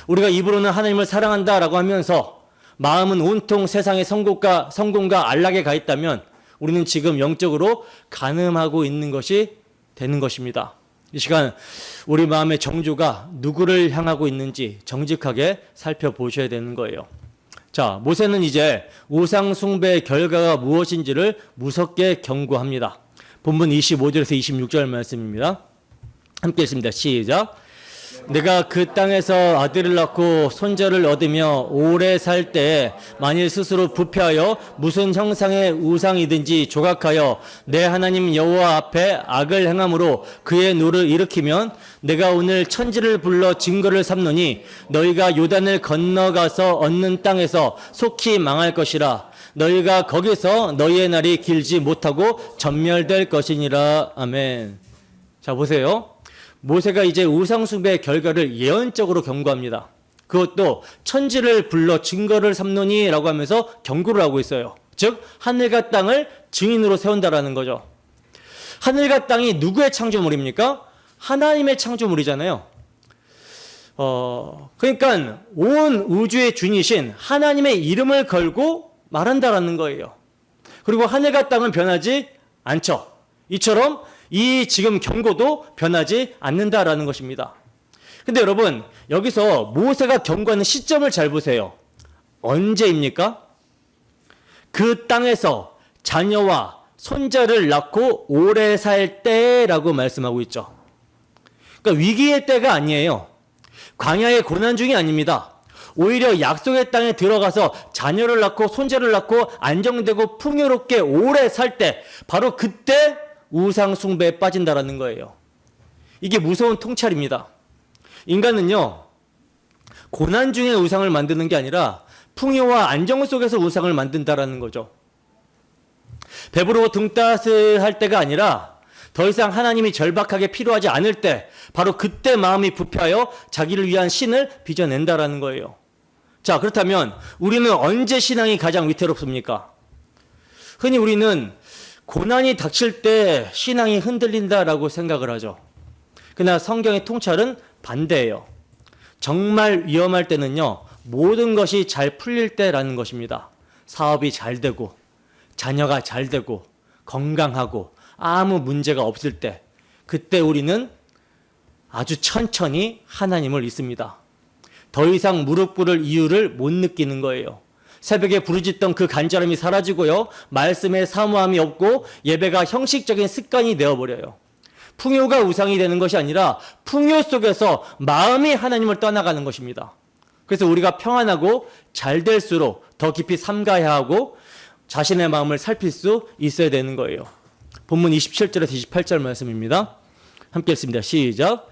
우리가 입으로는 하나님을 사랑한다라고 하면서 마음은 온통 세상의 성공과 안락에 가 있다면 우리는 지금 영적으로 간음하고 있는 것이 되는 것입니다. 이 시간 우리 마음의 정조가 누구를 향하고 있는지 정직하게 살펴보셔야 되는 거예요. 자, 모세는 이제 우상 숭배의 결과가 무엇인지를 무섭게 경고합니다. 본문 25절에서 26절 말씀입니다. 함께 읽습니다. 시작. 내가 그 땅에서 아들을 낳고 손자를 얻으며 오래 살 때에 만일 스스로 부패하여 무슨 형상의 우상이든지 조각하여 내 하나님 여호와 앞에 악을 행함으로 그의 노를 일으키면 내가 오늘 천지를 불러 증거를 삼노니 너희가 요단을 건너가서 얻는 땅에서 속히 망할 것이라. 너희가 거기서 너희의 날이 길지 못하고 전멸될 것이니라. 아멘. 자, 보세요. 모세가 이제 우상숭배의 결과를 예언적으로 경고합니다. 그것도 천지를 불러 증거를 삼노니 라고 하면서 경고를 하고 있어요. 즉 하늘과 땅을 증인으로 세운다라는 거죠. 하늘과 땅이 누구의 창조물입니까? 하나님의 창조물이잖아요. 그러니까 온 우주의 주이신 하나님의 이름을 걸고 말한다라는 거예요. 그리고 하늘과 땅은 변하지 않죠. 이처럼 이 지금 경고도 변하지 않는다라는 것입니다. 근데 여러분, 여기서 모세가 경고하는 시점을 잘 보세요. 언제입니까? 그 땅에서 자녀와 손자를 낳고 오래 살 때라고 말씀하고 있죠. 그러니까 위기의 때가 아니에요. 광야의 고난 중이 아닙니다. 오히려 약속의 땅에 들어가서 자녀를 낳고 손자를 낳고 안정되고 풍요롭게 오래 살 때, 바로 그때 우상 숭배에 빠진다라는 거예요. 이게 무서운 통찰입니다. 인간은요, 고난 중에 우상을 만드는 게 아니라 풍요와 안정 속에서 우상을 만든다라는 거죠. 배부르고 등 따스할 때가 아니라 더 이상 하나님이 절박하게 필요하지 않을 때, 바로 그때 마음이 부패하여 자기를 위한 신을 빚어낸다라는 거예요. 자, 그렇다면 우리는 언제 신앙이 가장 위태롭습니까? 흔히 우리는 고난이 닥칠 때 신앙이 흔들린다라고 생각을 하죠. 그러나 성경의 통찰은 반대예요. 정말 위험할 때는요, 모든 것이 잘 풀릴 때라는 것입니다. 사업이 잘 되고, 자녀가 잘 되고, 건강하고, 아무 문제가 없을 때, 그때 우리는 아주 천천히 하나님을 잊습니다. 더 이상 무릎 꿇을 이유를 못 느끼는 거예요. 새벽에 부르짖던 그 간절함이 사라지고요. 말씀에 사모함이 없고 예배가 형식적인 습관이 되어버려요. 풍요가 우상이 되는 것이 아니라 풍요 속에서 마음이 하나님을 떠나가는 것입니다. 그래서 우리가 평안하고 잘 될수록 더 깊이 삼가야 하고 자신의 마음을 살필 수 있어야 되는 거예요. 본문 27절에서 28절 말씀입니다. 함께 읽습니다. 시작.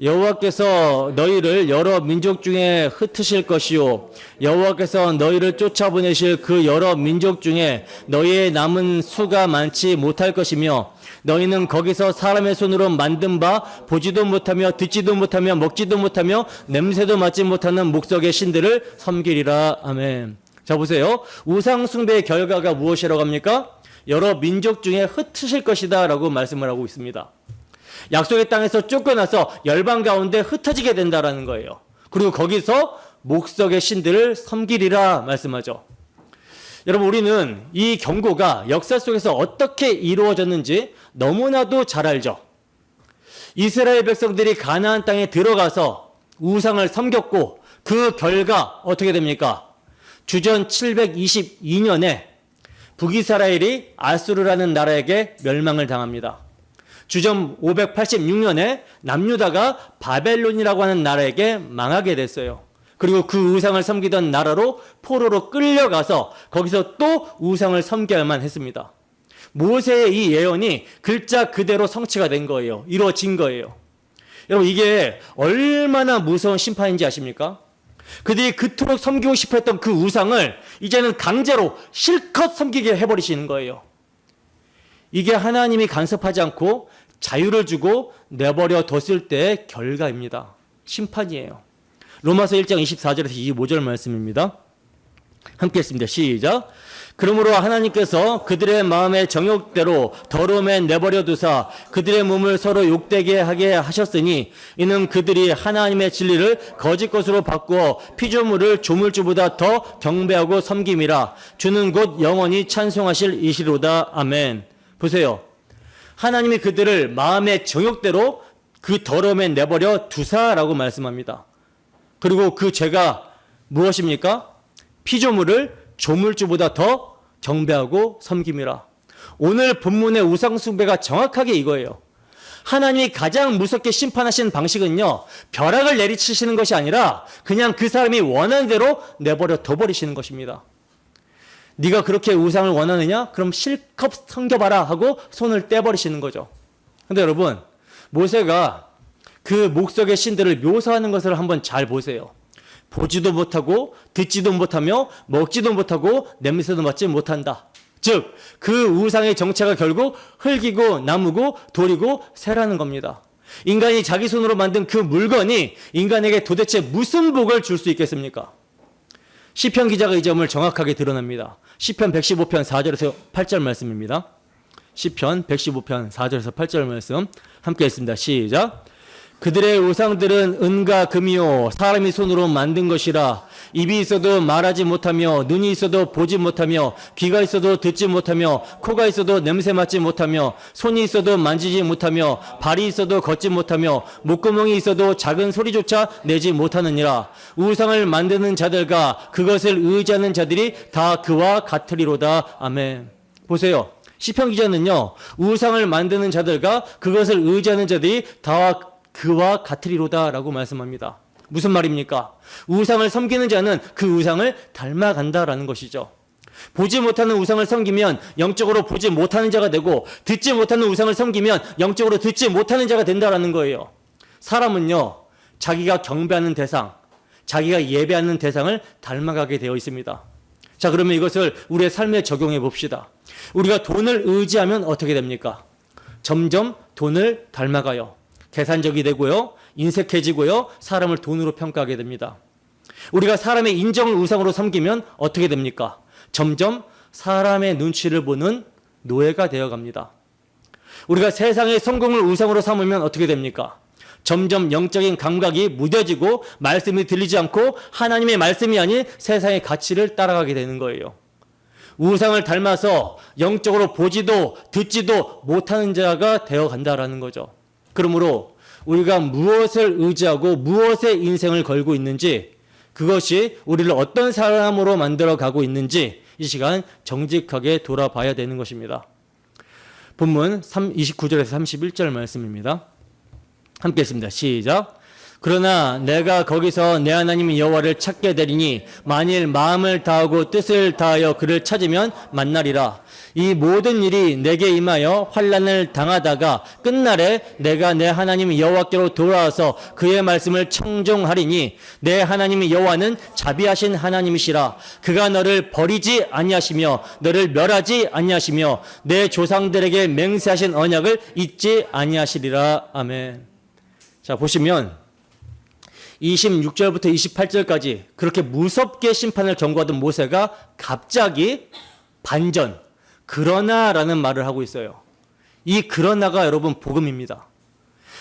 여호와께서 너희를 여러 민족 중에 흩으실 것이요 여호와께서 너희를 쫓아보내실 그 여러 민족 중에 너희의 남은 수가 많지 못할 것이며 너희는 거기서 사람의 손으로 만든 바 보지도 못하며 듣지도 못하며 먹지도 못하며 냄새도 맡지 못하는 목석의 신들을 섬기리라. 아멘. 자, 보세요. 우상 숭배의 결과가 무엇이라고 합니까? 여러 민족 중에 흩으실 것이다 라고 말씀을 하고 있습니다. 약속의 땅에서 쫓겨나서 열방 가운데 흩어지게 된다라는 거예요. 그리고 거기서 목석의 신들을 섬기리라 말씀하죠. 여러분, 우리는 이 경고가 역사 속에서 어떻게 이루어졌는지 너무나도 잘 알죠. 이스라엘 백성들이 가나안 땅에 들어가서 우상을 섬겼고 그 결과 어떻게 됩니까? 주전 722년에 북이스라엘이 아수르라는 나라에게 멸망을 당합니다. 주전 586년에 남유다가 바벨론이라고 하는 나라에게 망하게 됐어요. 그리고 그 우상을 섬기던 나라로 포로로 끌려가서 거기서 또 우상을 섬겨야만 했습니다. 모세의 이 예언이 글자 그대로 성취가 된 거예요. 이루어진 거예요. 여러분, 이게 얼마나 무서운 심판인지 아십니까? 그들이 그토록 섬기고 싶어 했던 그 우상을 이제는 강제로 실컷 섬기게 해버리시는 거예요. 이게 하나님이 간섭하지 않고 자유를 주고 내버려 뒀을 때의 결과입니다. 심판이에요. 로마서 1장 24절에서 25절 말씀입니다. 함께 했습니다. 시작. 그러므로 하나님께서 그들의 마음의 정욕대로 더러움에 내버려 두사 그들의 몸을 서로 욕되게 하게 하셨으니 이는 그들이 하나님의 진리를 거짓 것으로 바꾸어 피조물을 조물주보다 더 경배하고 섬김이라. 주는 곧 영원히 찬송하실 이시로다. 아멘. 보세요. 하나님이 그들을 마음의 정욕대로 그 더러움에 내버려 두사라고 말씀합니다. 그리고 그 죄가 무엇입니까? 피조물을 조물주보다 더 경배하고 섬김이라. 오늘 본문의 우상숭배가 정확하게 이거예요. 하나님이 가장 무섭게 심판하시는 방식은요, 벼락을 내리치시는 것이 아니라 그냥 그 사람이 원하는 대로 내버려 둬버리시는 것입니다. 네가 그렇게 우상을 원하느냐? 그럼 실컷 섬겨봐라 하고 손을 떼버리시는 거죠. 근데 여러분, 모세가 그 목석의 신들을 묘사하는 것을 한번 잘 보세요. 보지도 못하고 듣지도 못하며 먹지도 못하고 냄새도 맡지 못한다. 즉, 그 우상의 정체가 결국 흙이고 나무고 돌이고 새라는 겁니다. 인간이 자기 손으로 만든 그 물건이 인간에게 도대체 무슨 복을 줄 수 있겠습니까? 시편 기자가 이 점을 정확하게 드러냅니다. 시편 115편 4절에서 8절 말씀입니다. 시편 115편 4절에서 8절 말씀 함께 했습니다. 시작. 그들의 우상들은 은과 금이요 사람이 손으로 만든 것이라. 입이 있어도 말하지 못하며 눈이 있어도 보지 못하며 귀가 있어도 듣지 못하며 코가 있어도 냄새 맡지 못하며 손이 있어도 만지지 못하며 발이 있어도 걷지 못하며 목구멍이 있어도 작은 소리조차 내지 못하느니라. 우상을 만드는 자들과 그것을 의지하는 자들이 다 그와 같으리로다. 아멘. 보세요. 시편 기자는요, 우상을 만드는 자들과 그것을 의지하는 자들이 다 그와 같으리로다 라고 말씀합니다. 무슨 말입니까? 우상을 섬기는 자는 그 우상을 닮아간다라는 것이죠. 보지 못하는 우상을 섬기면 영적으로 보지 못하는 자가 되고, 듣지 못하는 우상을 섬기면 영적으로 듣지 못하는 자가 된다라는 거예요. 사람은요, 자기가 경배하는 대상, 자기가 예배하는 대상을 닮아가게 되어 있습니다. 자, 그러면 이것을 우리의 삶에 적용해 봅시다. 우리가 돈을 의지하면 어떻게 됩니까? 점점 돈을 닮아가요. 계산적이 되고요, 인색해지고요, 사람을 돈으로 평가하게 됩니다. 우리가 사람의 인정을 우상으로 섬기면 어떻게 됩니까? 점점 사람의 눈치를 보는 노예가 되어갑니다. 우리가 세상의 성공을 우상으로 삼으면 어떻게 됩니까? 점점 영적인 감각이 무뎌지고 말씀이 들리지 않고 하나님의 말씀이 아닌 세상의 가치를 따라가게 되는 거예요. 우상을 닮아서 영적으로 보지도 듣지도 못하는 자가 되어간다라는 거죠. 그러므로 우리가 무엇을 의지하고 무엇에 인생을 걸고 있는지, 그것이 우리를 어떤 사람으로 만들어가고 있는지 이 시간 정직하게 돌아봐야 되는 것입니다. 본문 29절에서 31절 말씀입니다. 함께 했습니다. 시작. 그러나 내가 거기서 내 하나님 여호와를 찾게 되리니 만일 마음을 다하고 뜻을 다하여 그를 찾으면 만나리라. 이 모든 일이 내게 임하여 환난을 당하다가 끝날에 내가 내 하나님 여호와께로 돌아와서 그의 말씀을 청종하리니 내 하나님 여호와는 자비하신 하나님이시라. 그가 너를 버리지 아니하시며 너를 멸하지 아니하시며 내 조상들에게 맹세하신 언약을 잊지 아니하시리라. 아멘. 자, 보시면 26절부터 28절까지 그렇게 무섭게 심판을 경고하던 모세가 갑자기 반전, 그러나라는 말을 하고 있어요. 이 그러나가 여러분 복음입니다.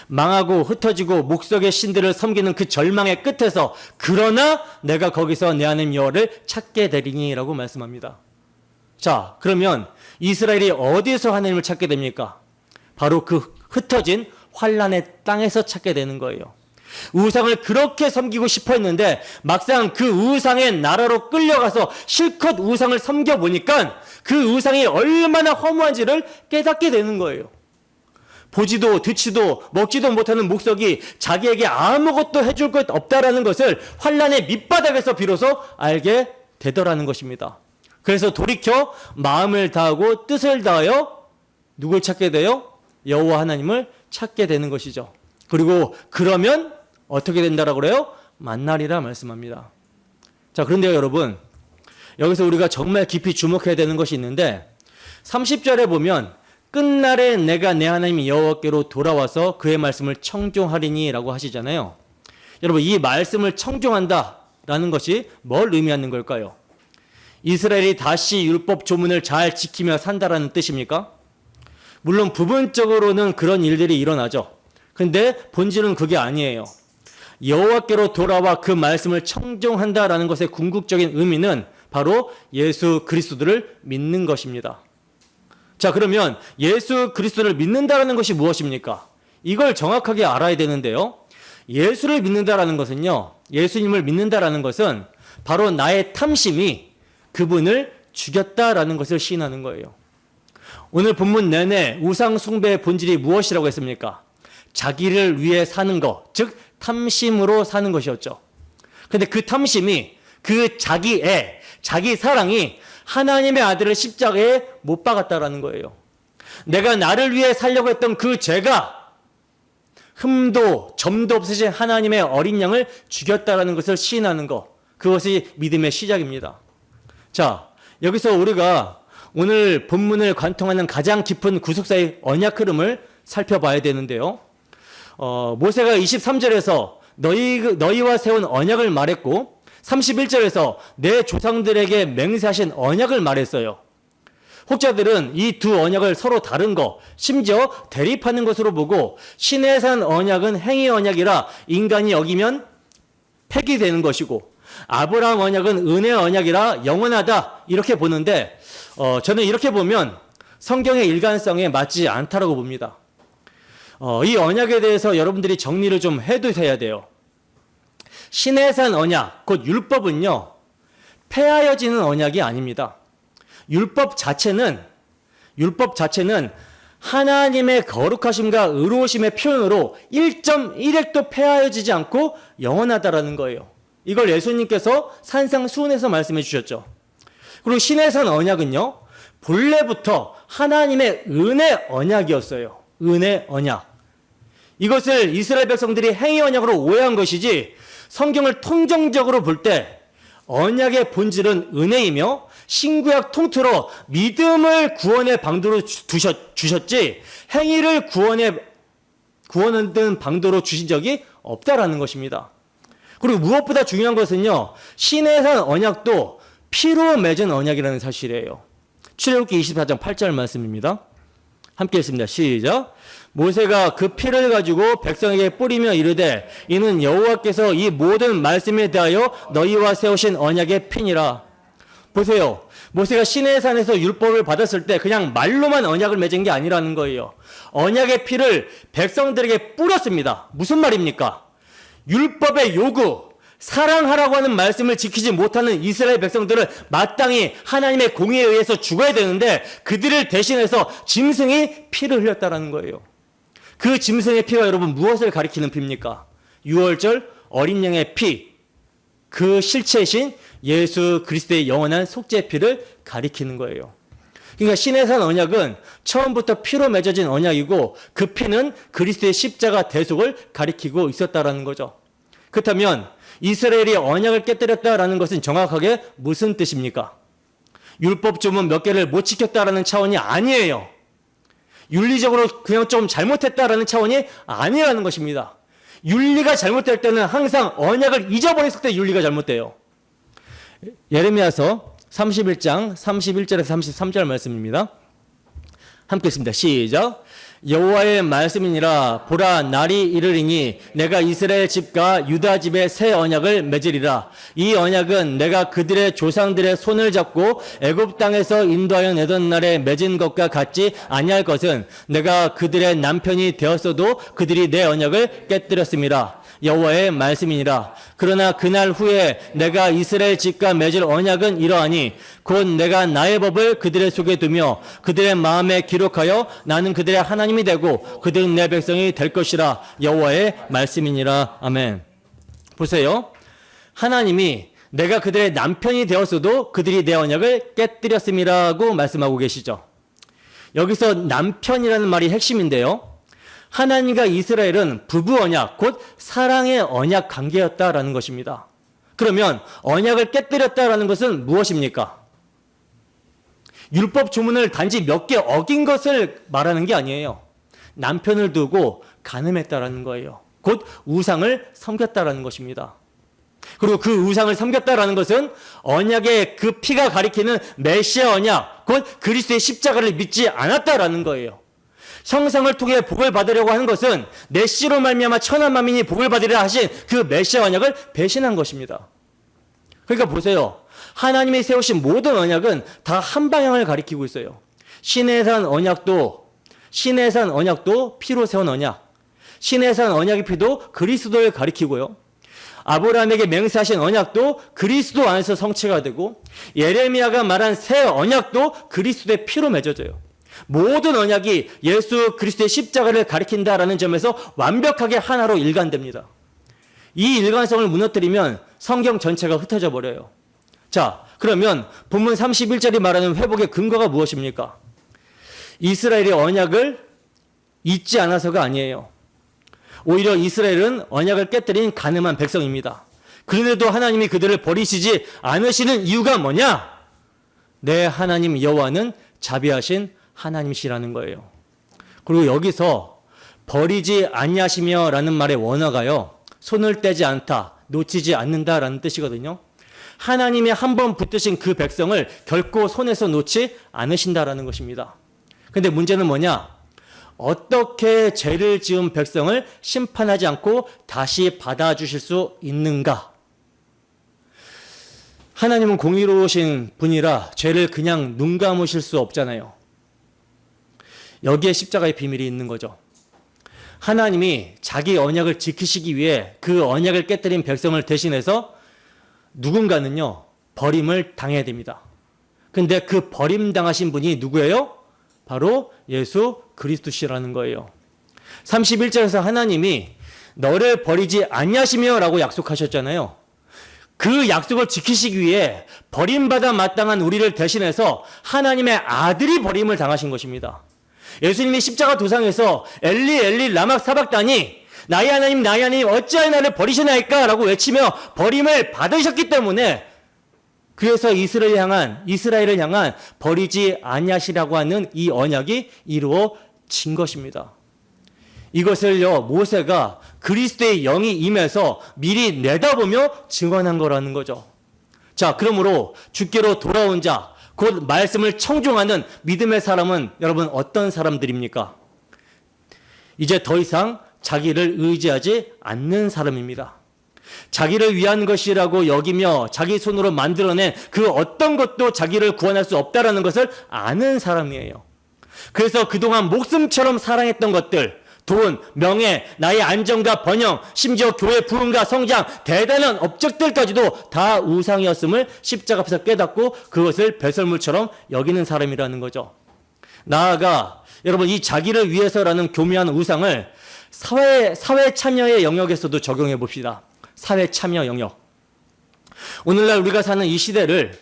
망하고 흩어지고 목석의 신들을 섬기는 그 절망의 끝에서 그러나 내가 거기서 내 하나님 여호와를 찾게 되리니 라고 말씀합니다. 자, 그러면 이스라엘이 어디에서 하나님을 찾게 됩니까? 바로 그 흩어진 환란의 땅에서 찾게 되는 거예요. 우상을 그렇게 섬기고 싶어 했는데 막상 그 우상의 나라로 끌려가서 실컷 우상을 섬겨보니까 그 우상이 얼마나 허무한지를 깨닫게 되는 거예요. 보지도 듣지도 먹지도 못하는 목석이 자기에게 아무것도 해줄 것 없다라는 것을 환란의 밑바닥에서 비로소 알게 되더라는 것입니다. 그래서 돌이켜 마음을 다하고 뜻을 다하여 누굴 찾게 돼요? 여호와 하나님을 찾게 되는 것이죠. 그리고 그러면 어떻게 된다라고 그래요? 만나리라 말씀합니다. 자, 그런데요, 여러분. 여기서 우리가 정말 깊이 주목해야 되는 것이 있는데 30절에 보면 끝날에 내가 내 하나님 여호와께로 돌아와서 그의 말씀을 청종하리니 라고 하시잖아요. 여러분, 이 말씀을 청종한다라는 것이 뭘 의미하는 걸까요? 이스라엘이 다시 율법 조문을 잘 지키며 산다라는 뜻입니까? 물론 부분적으로는 그런 일들이 일어나죠. 근데 본질은 그게 아니에요. 여호와께로 돌아와 그 말씀을 청종한다라는 것의 궁극적인 의미는 바로 예수 그리스도를 믿는 것입니다. 자, 그러면 예수 그리스도를 믿는다라는 것이 무엇입니까? 이걸 정확하게 알아야 되는데요. 예수를 믿는다라는 것은요, 예수님을 믿는다라는 것은 바로 나의 탐심이 그분을 죽였다라는 것을 시인하는 거예요. 오늘 본문 내내 우상 숭배의 본질이 무엇이라고 했습니까? 자기를 위해 사는 것, 즉 탐심으로 사는 것이었죠. 근데 그 탐심이, 그 자기 사랑이 하나님의 아들을 십자가에 못 박았다라는 거예요. 내가 나를 위해 살려고 했던 그 죄가 흠도 점도 없으신 하나님의 어린 양을 죽였다라는 것을 시인하는 것, 그것이 믿음의 시작입니다. 자, 여기서 우리가 오늘 본문을 관통하는 가장 깊은 구속사의 언약 흐름을 살펴봐야 되는데요. 모세가 23절에서 너희와 세운 언약을 말했고 31절에서 내 조상들에게 맹세하신 언약을 말했어요. 혹자들은 이 두 언약을 서로 다른 것, 심지어 대립하는 것으로 보고 신의 산 언약은 행위 언약이라 인간이 여기면 폐기되는 것이고 아브라함 언약은 은혜 언약이라 영원하다 이렇게 보는데 저는 이렇게 보면 성경의 일관성에 맞지 않다라고 봅니다. 이 언약에 대해서 여러분들이 정리를 좀 해두셔야 돼요. 신의 산 언약, 곧 율법은요, 폐하여지는 언약이 아닙니다. 율법 자체는 하나님의 거룩하심과 의로우심의 표현으로 1.1획도 폐하여지지 않고 영원하다라는 거예요. 이걸 예수님께서 산상수훈에서 말씀해 주셨죠. 그리고 신의 산 언약은요, 본래부터 하나님의 은혜 언약이었어요. 은혜 언약. 이것을 이스라엘 백성들이 행위 언약으로 오해한 것이지 성경을 통정적으로 볼 때 언약의 본질은 은혜이며 신구약 통틀어 믿음을 구원의 방도로 주셨지 행위를 구원하는 방도로 주신 적이 없다라는 것입니다. 그리고 무엇보다 중요한 것은요, 신의 산 언약도 피로 맺은 언약이라는 사실이에요. 출애굽기 24장 8절 말씀입니다. 함께 읽습니다. 시작. 모세가 그 피를 가지고 백성에게 뿌리며 이르되 이는 여호와께서 이 모든 말씀에 대하여 너희와 세우신 언약의 피니라. 보세요. 모세가 시내 산에서 율법을 받았을 때 그냥 말로만 언약을 맺은 게 아니라는 거예요. 언약의 피를 백성들에게 뿌렸습니다. 무슨 말입니까? 율법의 요구, 사랑하라고 하는 말씀을 지키지 못하는 이스라엘 백성들은 마땅히 하나님의 공의에 의해서 죽어야 되는데 그들을 대신해서 짐승이 피를 흘렸다라는 거예요. 그 짐승의 피가 여러분 무엇을 가리키는 피입니까? 유월절 어린 양의 피, 그 실체이신 예수 그리스도의 영원한 속죄의 피를 가리키는 거예요. 그러니까 신의 산 언약은 처음부터 피로 맺어진 언약이고 그 피는 그리스도의 십자가 대속을 가리키고 있었다라는 거죠. 그렇다면 이스라엘이 언약을 깨뜨렸다라는 것은 정확하게 무슨 뜻입니까? 율법 조문 몇 개를 못 지켰다라는 차원이 아니에요. 윤리적으로 그냥 좀 잘못했다라는 차원이 아니라는 것입니다. 윤리가 잘못될 때는 항상 언약을 잊어버렸을 때 윤리가 잘못돼요. 예레미야서 31장 31절에서 33절 말씀입니다. 함께 읽습니다. 시작. 여호와의 말씀이니라. 보라, 날이 이르리니 내가 이스라엘 집과 유다 집에 새 언약을 맺으리라. 이 언약은 내가 그들의 조상들의 손을 잡고 애굽 땅에서 인도하여 내던 날에 맺은 것과 같지 아니할 것은 내가 그들의 남편이 되었어도 그들이 내 언약을 깨뜨렸음이라. 여호와의 말씀이니라. 그러나 그날 후에 내가 이스라엘 집과 맺을 언약은 이러하니 곧 내가 나의 법을 그들의 속에 두며 그들의 마음에 기록하여 나는 그들의 하나님이 되고 그들은 내 백성이 될 것이라. 여호와의 말씀이니라. 아멘. 보세요. 하나님이 내가 그들의 남편이 되었어도 그들이 내 언약을 깨뜨렸음이라고 말씀하고 계시죠. 여기서 남편이라는 말이 핵심인데요. 하나님과 이스라엘은 부부 언약, 곧 사랑의 언약 관계였다라는 것입니다. 그러면 언약을 깨뜨렸다라는 것은 무엇입니까? 율법 주문을 단지 몇 개 어긴 것을 말하는 게 아니에요. 남편을 두고 간음했다라는 거예요. 곧 우상을 섬겼다라는 것입니다. 그리고 그 우상을 섬겼다라는 것은 언약의 그 피가 가리키는 메시아 언약, 곧 그리스도의 십자가를 믿지 않았다라는 거예요. 형상을 통해 복을 받으려고 하는 것은 내 씨로 말미암아 천한 만민이 복을 받으리라 하신 그 메시아 언약을 배신한 것입니다. 그러니까 보세요. 하나님이 세우신 모든 언약은 다 한 방향을 가리키고 있어요. 신의 산 언약도 피로 세운 언약, 신의 산 언약의 피도 그리스도를 가리키고요. 아브라함에게 맹세하신 언약도 그리스도 안에서 성취가 되고, 예레미야가 말한 새 언약도 그리스도의 피로 맺어져요. 모든 언약이 예수 그리스도의 십자가를 가리킨다라는 점에서 완벽하게 하나로 일관됩니다. 이 일관성을 무너뜨리면 성경 전체가 흩어져 버려요. 자, 그러면 본문 31절이 말하는 회복의 근거가 무엇입니까? 이스라엘의 언약을 잊지 않아서가 아니에요. 오히려 이스라엘은 언약을 깨뜨린 간음한 백성입니다. 그런데도 하나님이 그들을 버리시지 않으시는 이유가 뭐냐? 내 하나님 여호와는 자비하신 하나님이시라는 거예요. 그리고 여기서 버리지 아니하시며 라는 말의 원어가요, 손을 떼지 않다, 놓치지 않는다라는 뜻이거든요. 하나님이 한 번 붙드신 그 백성을 결코 손에서 놓지 않으신다라는 것입니다. 근데 문제는 뭐냐? 어떻게 죄를 지은 백성을 심판하지 않고 다시 받아주실 수 있는가? 하나님은 공의로우신 분이라 죄를 그냥 눈 감으실 수 없잖아요. 여기에 십자가의 비밀이 있는 거죠. 하나님이 자기 언약을 지키시기 위해 그 언약을 깨뜨린 백성을 대신해서 누군가는요, 버림을 당해야 됩니다. 근데 그 버림당하신 분이 누구예요? 바로 예수 그리스도시라는 거예요. 31절에서 하나님이 너를 버리지 아니하시며 라고 약속하셨잖아요. 그 약속을 지키시기 위해 버림받아 마땅한 우리를 대신해서 하나님의 아들이 버림을 당하신 것입니다. 예수님이 십자가 도상에서 엘리 엘리 라막 사박다니, 나의 하나님 어찌하여 나를 버리시나이까 라고 외치며 버림을 받으셨기 때문에, 그래서 이스라엘을 향한 버리지 아니하시라고 하는 이 언약이 이루어진 것입니다. 이것을요, 모세가 그리스도의 영이 임해서 미리 내다보며 증언한 거라는 거죠. 자, 그러므로 주께로 돌아온 자, 곧 말씀을 청종하는 믿음의 사람은 여러분 어떤 사람들입니까? 이제 더 이상 자기를 의지하지 않는 사람입니다. 자기를 위한 것이라고 여기며 자기 손으로 만들어낸 그 어떤 것도 자기를 구원할 수 없다라는 것을 아는 사람이에요. 그래서 그동안 목숨처럼 사랑했던 것들, 돈, 명예, 나의 안정과 번영, 심지어 교회 부흥과 성장, 대단한 업적들까지도 다 우상이었음을 십자가 앞에서 깨닫고 그것을 배설물처럼 여기는 사람이라는 거죠. 나아가 여러분, 이 자기를 위해서라는 교묘한 우상을 사회 참여의 영역에서도 적용해 봅시다. 사회 참여 영역. 오늘날 우리가 사는 이 시대를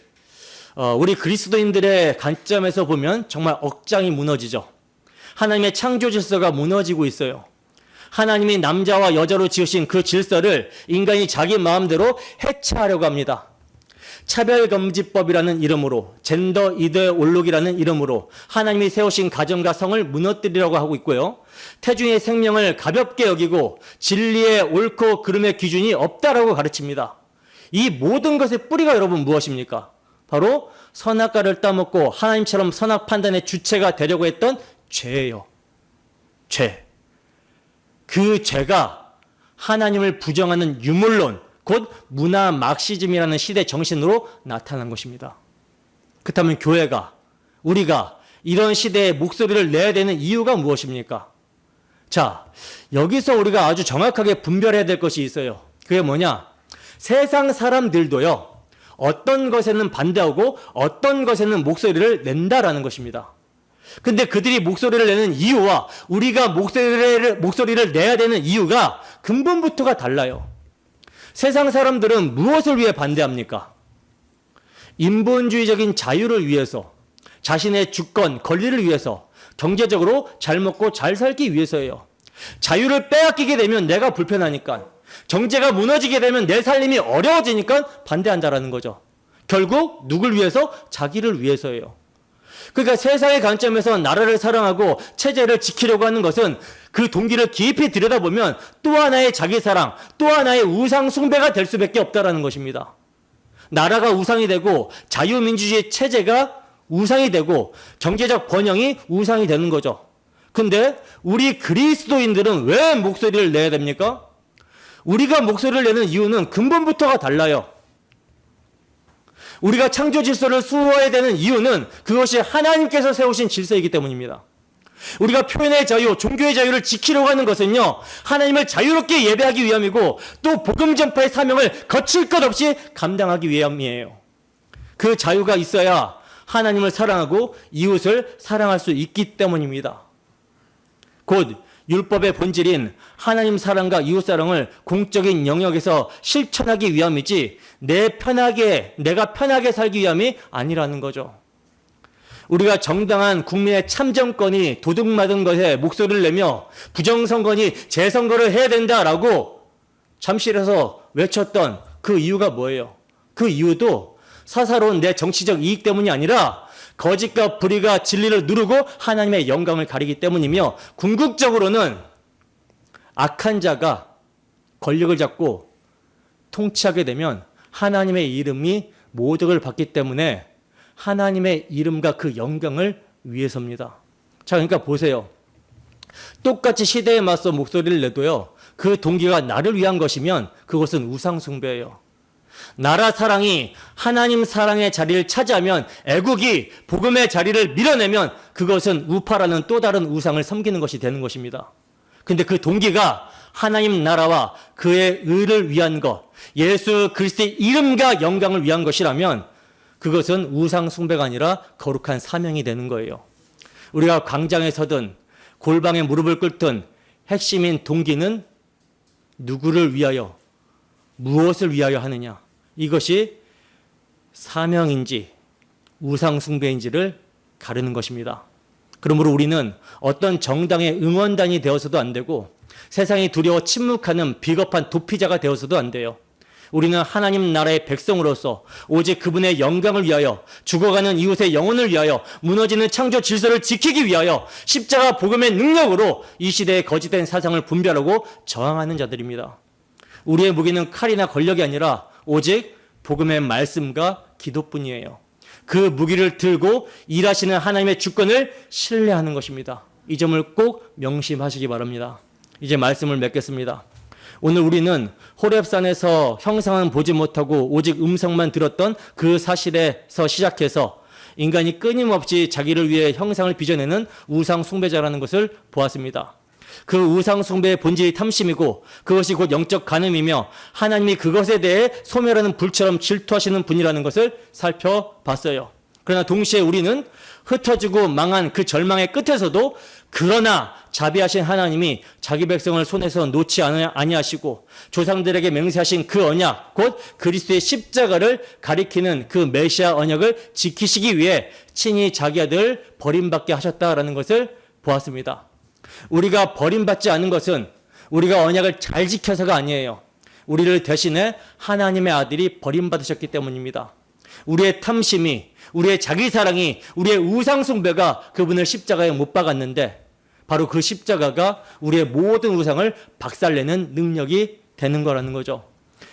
우리 그리스도인들의 관점에서 보면 정말 억장이 무너지죠. 하나님의 창조 질서가 무너지고 있어요. 하나님이 남자와 여자로 지으신 그 질서를 인간이 자기 마음대로 해체하려고 합니다. 차별금지법이라는 이름으로, 젠더 이데올로기라는 이름으로 하나님이 세우신 가정과 성을 무너뜨리려고 하고 있고요. 태중의 생명을 가볍게 여기고 진리의 옳고 그름의 기준이 없다라고 가르칩니다. 이 모든 것의 뿌리가 여러분 무엇입니까? 바로 선악과를 따먹고 하나님처럼 선악 판단의 주체가 되려고 했던 죄예요. 죄. 그 죄가 하나님을 부정하는 유물론, 곧 문화 막시즘이라는 시대 정신으로 나타난 것입니다. 그렇다면 교회가, 우리가 이런 시대에 목소리를 내야 되는 이유가 무엇입니까? 자, 여기서 우리가 아주 정확하게 분별해야 될 것이 있어요. 그게 뭐냐? 세상 사람들도요, 어떤 것에는 반대하고 어떤 것에는 목소리를 낸다라는 것입니다. 근데 그들이 목소리를 내는 이유와 우리가 목소리를 내야 되는 이유가 근본부터가 달라요. 세상 사람들은 무엇을 위해 반대합니까? 인본주의적인 자유를 위해서, 자신의 주권, 권리를 위해서, 경제적으로 잘 먹고 잘 살기 위해서예요. 자유를 빼앗기게 되면 내가 불편하니까, 경제가 무너지게 되면 내 살림이 어려워지니까 반대한다라는 거죠. 결국 누굴 위해서? 자기를 위해서예요. 그러니까 세상의 관점에서 나라를 사랑하고 체제를 지키려고 하는 것은 그 동기를 깊이 들여다보면 또 하나의 자기 사랑, 또 하나의 우상 숭배가 될 수밖에 없다라는 것입니다. 나라가 우상이 되고 자유민주주의 체제가 우상이 되고 경제적 번영이 우상이 되는 거죠. 근데 우리 그리스도인들은 왜 목소리를 내야 됩니까? 우리가 목소리를 내는 이유는 근본부터가 달라요. 우리가 창조 질서를 수호해야 되는 이유는 그것이 하나님께서 세우신 질서이기 때문입니다. 우리가 표현의 자유, 종교의 자유를 지키려고 하는 것은요, 하나님을 자유롭게 예배하기 위함이고 또 복음 전파의 사명을 거칠 것 없이 감당하기 위함이에요. 그 자유가 있어야 하나님을 사랑하고 이웃을 사랑할 수 있기 때문입니다. 곧 율법의 본질인 하나님 사랑과 이웃 사랑을 공적인 영역에서 실천하기 위함이지 내가 편하게 살기 위함이 아니라는 거죠. 우리가 정당한 국민의 참정권이 도둑맞은 것에 목소리를 내며 부정선거니 재선거를 해야 된다라고 잠실에서 외쳤던 그 이유가 뭐예요? 그 이유도 사사로운 내 정치적 이익 때문이 아니라 거짓과 불의가 진리를 누르고 하나님의 영광을 가리기 때문이며, 궁극적으로는 악한 자가 권력을 잡고 통치하게 되면 하나님의 이름이 모독을 받기 때문에 하나님의 이름과 그 영광을 위해서입니다. 자, 그러니까 보세요. 똑같이 시대에 맞서 목소리를 내도요, 그 동기가 나를 위한 것이면 그것은 우상 숭배예요. 나라 사랑이 하나님 사랑의 자리를 차지하면, 애국이 복음의 자리를 밀어내면 그것은 우파라는 또 다른 우상을 섬기는 것이 되는 것입니다. 근데 그 동기가 하나님 나라와 그의 의를 위한 것, 예수 그리스도의 이름과 영광을 위한 것이라면 그것은 우상 숭배가 아니라 거룩한 사명이 되는 거예요. 우리가 광장에 서든 골방에 무릎을 꿇든 핵심인 동기는 누구를 위하여, 무엇을 위하여 하느냐, 이것이 사명인지 우상 숭배인지를 가르는 것입니다. 그러므로 우리는 어떤 정당의 응원단이 되어서도 안 되고 세상이 두려워 침묵하는 비겁한 도피자가 되어서도 안 돼요. 우리는 하나님 나라의 백성으로서 오직 그분의 영광을 위하여, 죽어가는 이웃의 영혼을 위하여, 무너지는 창조 질서를 지키기 위하여 십자가 복음의 능력으로 이 시대의 거짓된 사상을 분별하고 저항하는 자들입니다. 우리의 무기는 칼이나 권력이 아니라 오직 복음의 말씀과 기도뿐이에요. 그 무기를 들고 일하시는 하나님의 주권을 신뢰하는 것입니다. 이 점을 꼭 명심하시기 바랍니다. 이제 말씀을 맺겠습니다. 오늘 우리는 호렙산에서 형상은 보지 못하고 오직 음성만 들었던 그 사실에서 시작해서 인간이 끊임없이 자기를 위해 형상을 빚어내는 우상 숭배자라는 것을 보았습니다. 그 우상 숭배의 본질이 탐심이고 그것이 곧 영적 간음이며 하나님이 그것에 대해 소멸하는 불처럼 질투하시는 분이라는 것을 살펴봤어요. 그러나 동시에 우리는 흩어지고 망한 그 절망의 끝에서도 그러나 자비하신 하나님이 자기 백성을 손에서 놓지 아니하시고 조상들에게 맹세하신 그 언약, 곧 그리스도의 십자가를 가리키는 그 메시아 언약을 지키시기 위해 친히 자기 아들 버림받게 하셨다라는 것을 보았습니다. 우리가 버림받지 않은 것은 우리가 언약을 잘 지켜서가 아니에요. 우리를 대신해 하나님의 아들이 버림받으셨기 때문입니다. 우리의 탐심이, 우리의 자기사랑이, 우리의 우상숭배가 그분을 십자가에 못 박았는데 바로 그 십자가가 우리의 모든 우상을 박살내는 능력이 되는 거라는 거죠.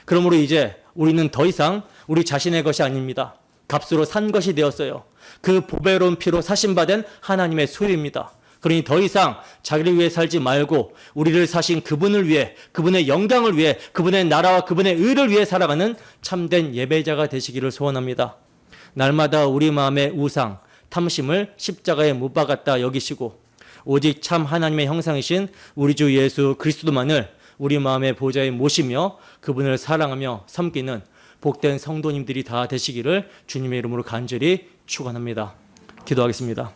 그러므로 이제 우리는 더 이상 우리 자신의 것이 아닙니다. 값으로 산 것이 되었어요. 그 보배로운 피로 사신받은 하나님의 소유입니다. 그러니 더 이상 자기를 위해 살지 말고 우리를 사신 그분을 위해, 그분의 영광을 위해, 그분의 나라와 그분의 의를 위해 살아가는 참된 예배자가 되시기를 소원합니다. 날마다 우리 마음의 우상, 탐심을 십자가에 못 박았다 여기시고 오직 참 하나님의 형상이신 우리 주 예수 그리스도만을 우리 마음의 보좌에 모시며 그분을 사랑하며 섬기는 복된 성도님들이 다 되시기를 주님의 이름으로 간절히 축원합니다. 기도하겠습니다.